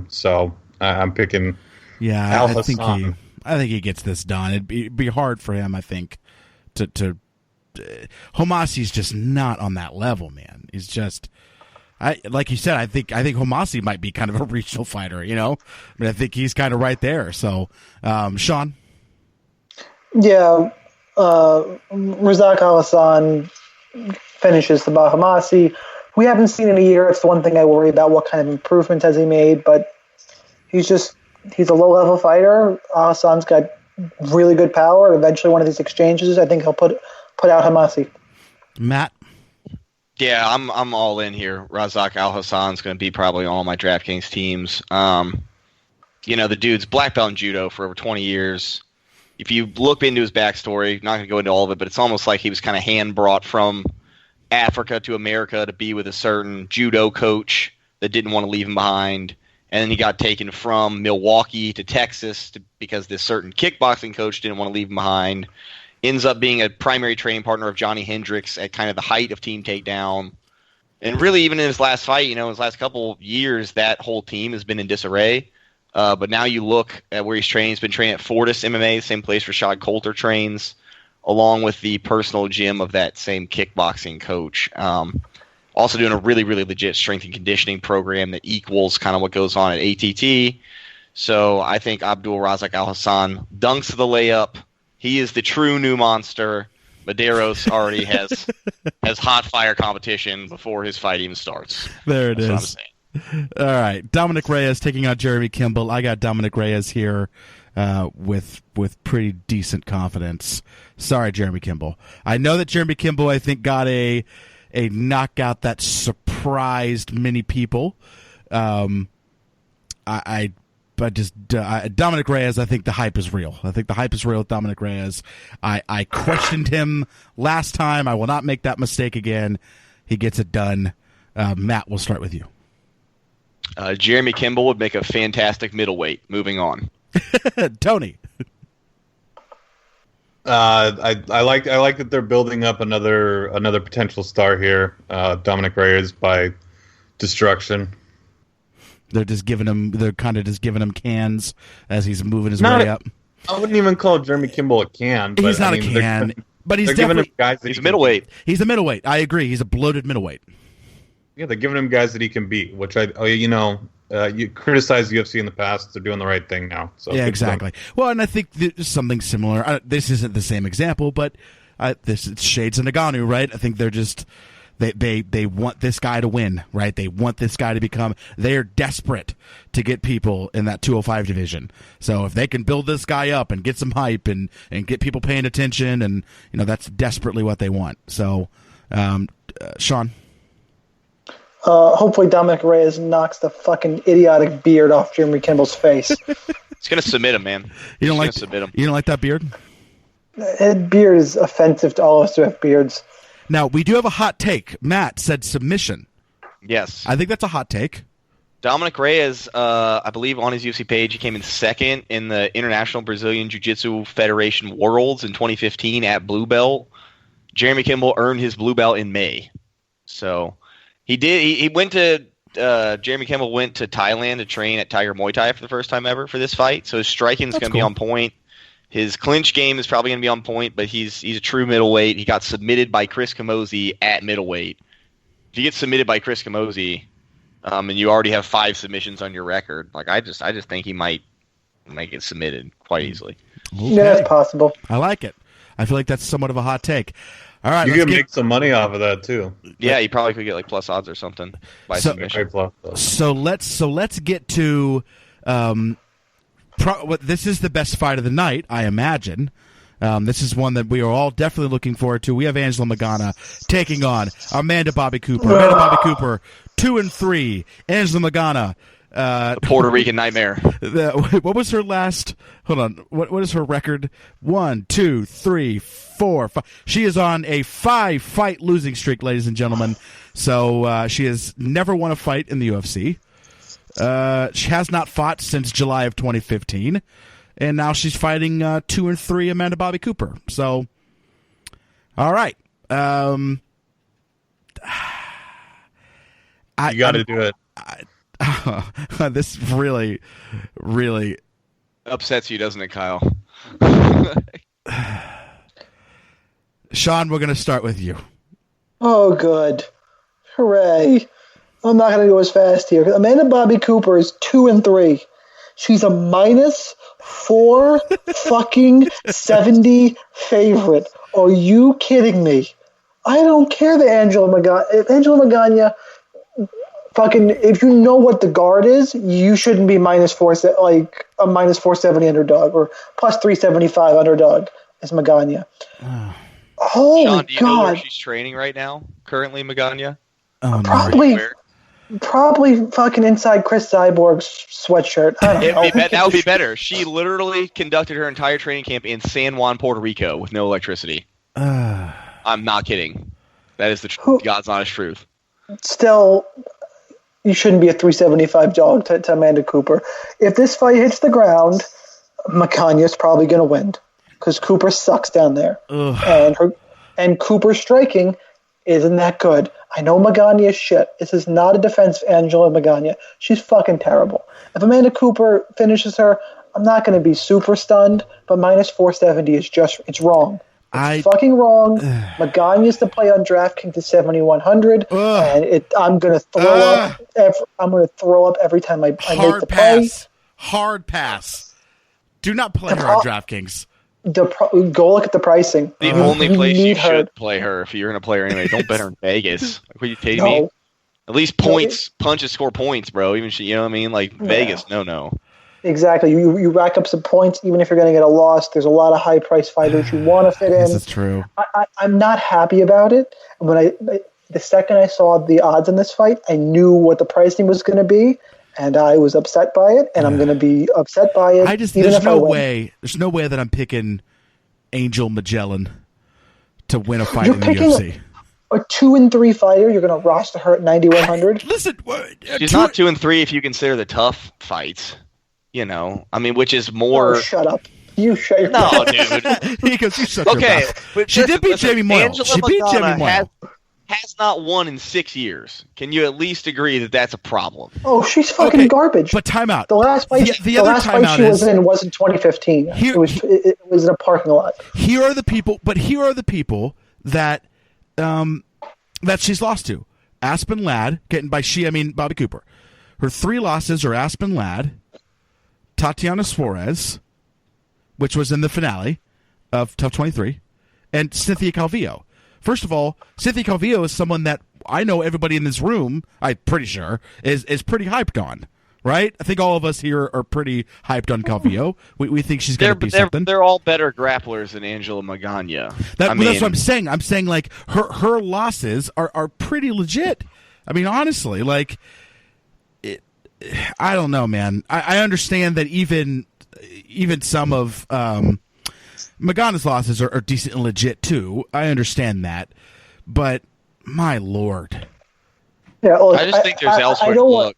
So I'm picking. Yeah, Al Hassan. I think he gets this done. It'd be hard for him, I think, to Homasi's just not on that level, man. He's just. Like you said, I think Homasi might be kind of a regional fighter, I think he's kind of right there. So, Sean? Yeah, Razak Al Hassan finishes Sabah Homasi. We haven't seen in a year. It's the one thing I worry about. What kind of improvements has he made? But he's a low-level fighter. Al Hassan's got really good power. Eventually, one of these exchanges, I think he'll put out Homasi. Matt? Yeah, I'm all in here. Razak Al Hassan's going to be probably on all my DraftKings teams. The dude's black belt in judo for over 20 years. If you look into his backstory, not going to go into all of it, but it's almost like he was kind of hand brought from Africa to America to be with a certain judo coach that didn't want to leave him behind. And then he got taken from Milwaukee to Texas because this certain kickboxing coach didn't want to leave him behind. Ends up being a primary training partner of Johnny Hendricks at kind of the height of Team Takedown. And really, even in his last fight, his last couple years, that whole team has been in disarray. But now you look at where he's training. He's been training at Fortis MMA, same place Rashad Coulter trains, along with the personal gym of that same kickboxing coach. Also doing a really, really legit strength and conditioning program that equals kind of what goes on at ATT. So I think Abdul Razak Al Hassan dunks the layup. He is the true new monster. Medeiros already has hot fire competition before his fight even starts. There it That's is. what I'm saying. All right, Dominic Reyes taking on Jeremy Kimball. I got Dominic Reyes here with pretty decent confidence. Sorry, Jeremy Kimball. I know that Jeremy Kimball, I think, got a knockout that surprised many people. Dominic Reyes, I think the hype is real. I think the hype is real with Dominic Reyes. I questioned him last time. I will not make that mistake again. He gets it done. Matt, we'll start with you. Jeremy Kimball would make a fantastic middleweight. Moving on. Tony. I like that they're building up another potential star here. Dominic Reyes by destruction. They're kind of just giving him cans as he's moving his way up. I wouldn't even call Jeremy Kimball a can. But, he's not a can, but he's giving him definitely guys that he's a middleweight. He's a middleweight. I agree. He's a bloated middleweight. Yeah, they're giving him guys that he can beat. Which you criticized UFC in the past. They're doing the right thing now. So yeah, exactly. Well, and I think there's something similar. This isn't the same example, but this is shades of Nagano, right? I think they're just they want this guy to win, right? They want this guy to become. They're desperate to get people in that 205 division. So if they can build this guy up and get some hype and get people paying attention, and that's desperately what they want. So, Sean. Hopefully Dominic Reyes knocks the fucking idiotic beard off Jeremy Kimball's face. He's gonna submit him, man. Submit him. You don't like that beard? That beard is offensive to all of us who have beards. Now, we do have a hot take. Matt said submission. Yes. I think that's a hot take. Dominic Reyes, I believe on his UFC page, he came in second in the International Brazilian Jiu-Jitsu Federation Worlds in 2015 at Blue Belt. Jeremy Kimball earned his Blue Belt in May. So he did. He went to Jeremy Kimball went to Thailand to train at Tiger Muay Thai for the first time ever for this fight. So his striking is going to be on point. His clinch game is probably going to be on point, but he's a true middleweight. He got submitted by Chris Camozzi at middleweight. If you get submitted by Chris Camozzi, and you already have 5 submissions on your record, like I just think he might get submitted quite easily. Okay. Yeah, that's possible. I like it. I feel like that's somewhat of a hot take. All right, you can make some money off of that too. Yeah, you probably could get like plus odds or something by submission. So let's get to. This is the best fight of the night, I imagine. This is one that we are all definitely looking forward to. We have Angela Magana taking on Amanda Bobby Cooper. Amanda Bobby Cooper, 2-3. Angela Magana. The Puerto Rican Nightmare. What was her last? Hold on. What is her record? 1, 2, 3, 4, 5. She is on a 5-fight losing streak, ladies and gentlemen. So she has never won a fight in the UFC. She has not fought since July of 2015, and now she's fighting 2-3 Amanda Bobby Cooper. So, all right. You got to do it. This really, really upsets you, doesn't it, Kyle? Sean, we're going to start with you. Oh, good. Hooray. I'm not going to go as fast here. Amanda Bobby Cooper is 2-3. She's a -4 fucking 70 favorite. Are you kidding me? I don't care that Angela Magana, fucking, if you know what the guard is, you shouldn't be -4, like a -470 underdog or +375 underdog as Magana. Holy Sean, do you know where God. she's training right now? Currently, Magana? Oh, no. Probably fucking inside Chris Cyborg's sweatshirt. I don't know. That would be better. She literally conducted her entire training camp in San Juan, Puerto Rico, with no electricity. I'm not kidding. That is the God's honest truth. Still, you shouldn't be a 375 dog to Amanda Cooper. If this fight hits the ground, Makanya's probably going to win because Cooper sucks down there, and Cooper's striking isn't that good. I know Magana is shit. This is not a defense of Angela Magana. She's fucking terrible. If Amanda Cooper finishes her, I'm not going to be super stunned, but minus 470 is just, it's wrong. It's fucking wrong. Magana is to play on DraftKings to 7,100, and I'm going to throw up. I'm going to throw up every time I make the play. Hard pass. Do not play her on DraftKings. Go look at the pricing. The only place you should play her if you're going to play her anyway. Don't bet her in Vegas. Like, are you kidding me? At least punches score points, bro. Even you know what I mean? Like Vegas, no. Exactly. You rack up some points, even if you're going to get a loss. There's a lot of high price fighters you want to fit in. This is true. I'm not happy about it. And the second I saw the odds in this fight, I knew what the pricing was going to be. And I was upset by it, and I'm going to be upset by it. There's no way that I'm picking Angel Magellan to win a fight in the UFC. A 2-3 fighter, you're going to roster her at 9,100. Listen, she's not 2-3 if you consider the tough fights. You know, I mean, which is more. Oh, shut up. You shut your mouth. No, dude. He goes, you shut your mouth. She did beat Jamie Moyle. She beat Jamie Moyle. Has not won in 6 years. Can you at least agree that that's a problem? Oh, she's fucking garbage. But time out. The last fight, she was in was in 2015. It was in a parking lot. Here are the people that that she's lost to. Aspen Ladd, Bobby Cooper. Her 3 losses are Aspen Ladd, Tatiana Suarez, which was in the finale of Tough 23, and Cynthia Calvillo. First of all, Cynthia Calvillo is someone that I know everybody in this room, I'm pretty sure, is pretty hyped on, right? I think all of us here are pretty hyped on Calvillo. We think she's going to be something. They're all better grapplers than Angela Magana. That's what I'm saying. I'm saying, like, her losses are pretty legit. I mean, honestly, like, I don't know, man. I understand that even some of Magana's losses are decent and legit too. I understand that, but my lord, yeah. Look, I just think there's elsewhere to look.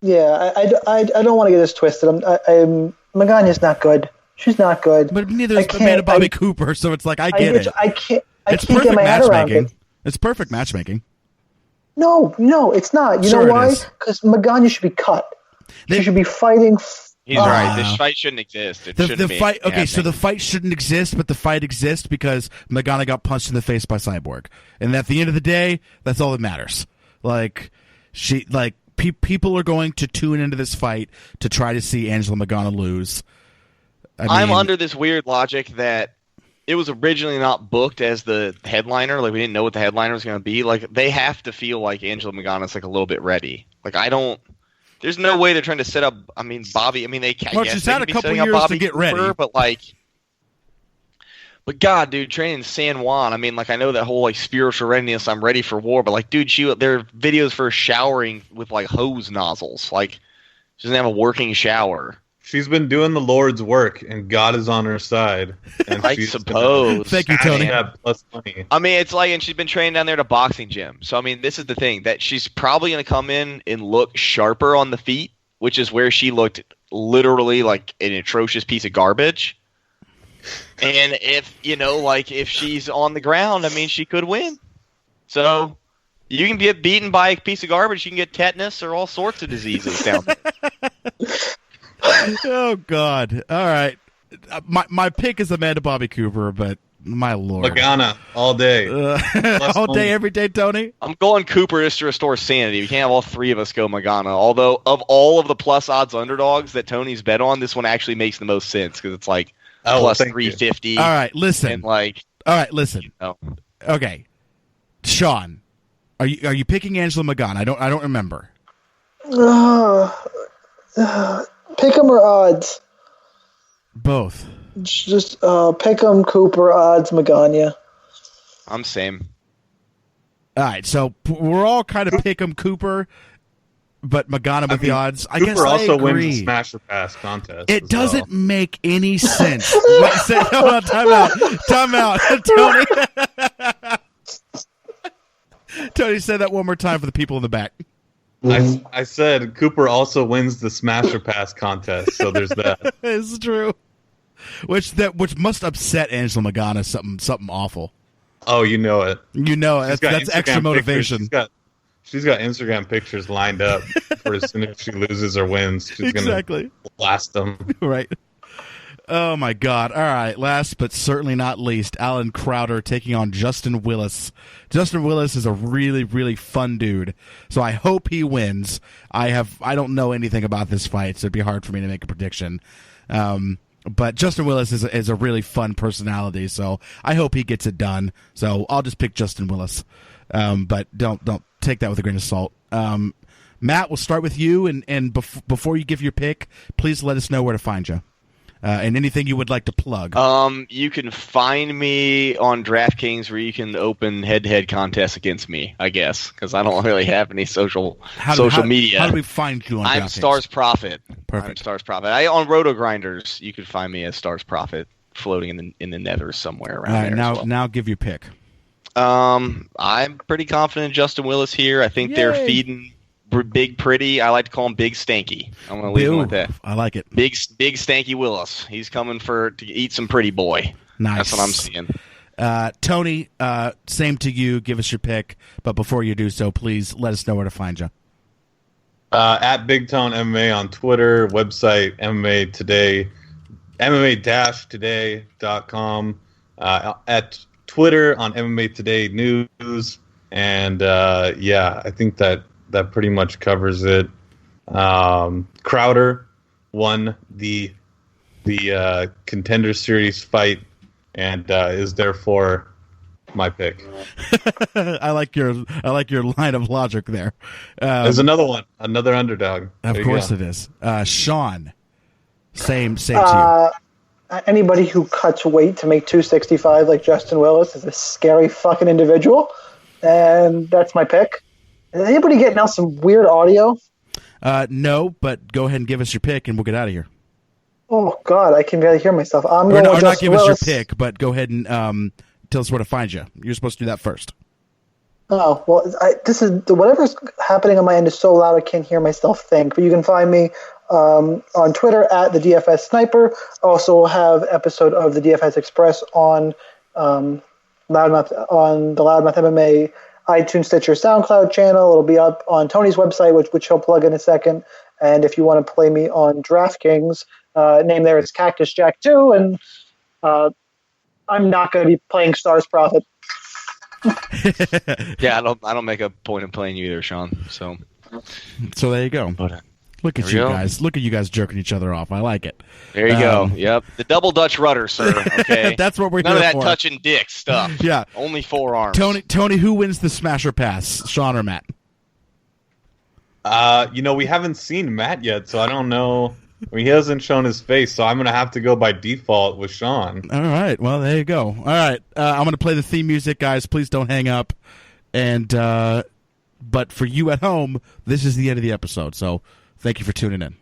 I don't want to get this twisted. Magana's not good. She's not good. But neither is Amanda Bobby Cooper, so it's like I get it. I can't get my head around it. It's perfect matchmaking. No, it's not. You know why? Because Magana should be cut. She should be fighting. He's right. This fight shouldn't exist. The fight. Okay, so the fight shouldn't exist, but the fight exists because Magana got punched in the face by Cyborg, and at the end of the day, that's all that matters. Like people are going to tune into this fight to try to see Angela Magana lose. I'm under this weird logic that it was originally not booked as the headliner. Like, we didn't know what the headliner was going to be. Like, they have to feel like Angela Magana's like a little bit ready. Like, there's no way they're trying to set up. I mean, Bobby. I mean, she's had a couple years to get ready, but God, dude, training in San Juan. I mean, like, I know that whole like spiritual readiness. I'm ready for war, but like, dude, there are videos for her showering with like hose nozzles. Like, she doesn't have a working shower. She's been doing the Lord's work, and God is on her side. And I suppose. Thank you, Tony. Plus money. I mean, it's like, and she's been training down there at a boxing gym. So, I mean, this is the thing, that she's probably going to come in and look sharper on the feet, which is where she looked literally like an atrocious piece of garbage. And if she's on the ground, I mean, she could win. So, you can get beaten by a piece of garbage. You can get tetanus or all sorts of diseases down there. Oh God! All right, my pick is Amanda Bobby Cooper, but my lord, Magana all day, all day, every day. Tony, I'm going Cooper just to restore sanity. We can't have all three of us go Magana. Although of all of the plus odds underdogs that Tony's bet on, this one actually makes the most sense because it's like plus 350. All right, listen. And like, all right, listen. Okay, Sean, are you picking Angela Magana? I don't remember. Pick 'em or odds? Both. Just pick 'em, Cooper, odds, Magana. I'm same. All right, so we're all kind of pick 'em, Cooper, but Magana with the odds. I Cooper guess also I agree. wins the Smash or Pass contest. It doesn't make any sense. Time out, Tony. Tony, say that one more time for the people in the back. I said Cooper also wins the Smash or Pass contest, so there's that. It's true. Which must upset Angela Magana something awful. Oh, you know it. You know, She's got that's Instagram extra motivation. She's got Instagram pictures lined up for as soon as she loses or wins. She's Exactly. gonna blast them. Right. Oh my God! All right. Last but certainly not least, Alan Crowder taking on Justin Willis. Justin Willis is a really, really fun dude. So I hope he wins. I don't know anything about this fight, so it'd be hard for me to make a prediction. But Justin Willis is a really fun personality, so I hope he gets it done. So I'll just pick Justin Willis. But don't take that with a grain of salt. Matt, we'll start with you, and before you give your pick, please let us know where to find you. And anything you would like to plug. You can find me on DraftKings, where you can open head-to-head contests against me, I guess, because I don't really have any social media. How do we find you on DraftKings? I'm Stars Profit. Perfect. I'm Stars Profit. On Roto Grinders, you can find me as Stars Profit, floating in the nethers somewhere around there. Now give your pick. I'm pretty confident Justin Willis here. I think they're feeding Big Pretty. I like to call him Big Stanky. I'm going to leave him with that. I like it. Big Stanky Willis. He's coming to eat some pretty boy. Nice. That's what I'm seeing. Tony, same to you. Give us your pick. But before you do so, please let us know where to find you. At Big Tone MMA on Twitter, website MMA Today, MMA-today.com. At Twitter on MMA Today News. And I think that pretty much covers it. Crowder won the Contender Series fight and is therefore my pick. I like your line of logic there. There's another underdog. Of course it is. Sean, same to you. Anybody who cuts weight to make 265 like Justin Willis is a scary fucking individual, and that's my pick. Is anybody getting out some weird audio? No, but go ahead and give us your pick, and we'll get out of here. Oh, God, I can barely hear myself. I'm going or with not Justin give us Willis. your pick, but go ahead and tell us where to find you. You're supposed to do that first. Oh, well, whatever's happening on my end is so loud I can't hear myself think. But you can find me on Twitter at the DFS Sniper. Also, we'll have episode of the DFS Express on LoudMouth on the LoudMouth MMA iTunes, Stitcher, SoundCloud channel. It'll be up on Tony's website, which he'll plug in a second. And if you want to play me on DraftKings, name there is Cactus Jack 2, and I'm not going to be playing Stars Profit. Yeah, I don't make a point of playing you either, Sean. So there you go. But, look at you guys. Look at you guys jerking each other off. I like it. There you go. Yep. The double Dutch rudder, sir. Okay. That's what we're None here of that for. touching dick stuff. Yeah. Only forearms. Tony, who wins the smash or pass? Sean or Matt? We haven't seen Matt yet, so I don't know. I mean, he hasn't shown his face, so I'm going to have to go by default with Sean. All right. Well, there you go. All right. I'm going to play the theme music, guys. Please don't hang up. And but for you at home, this is the end of the episode. So thank you for tuning in.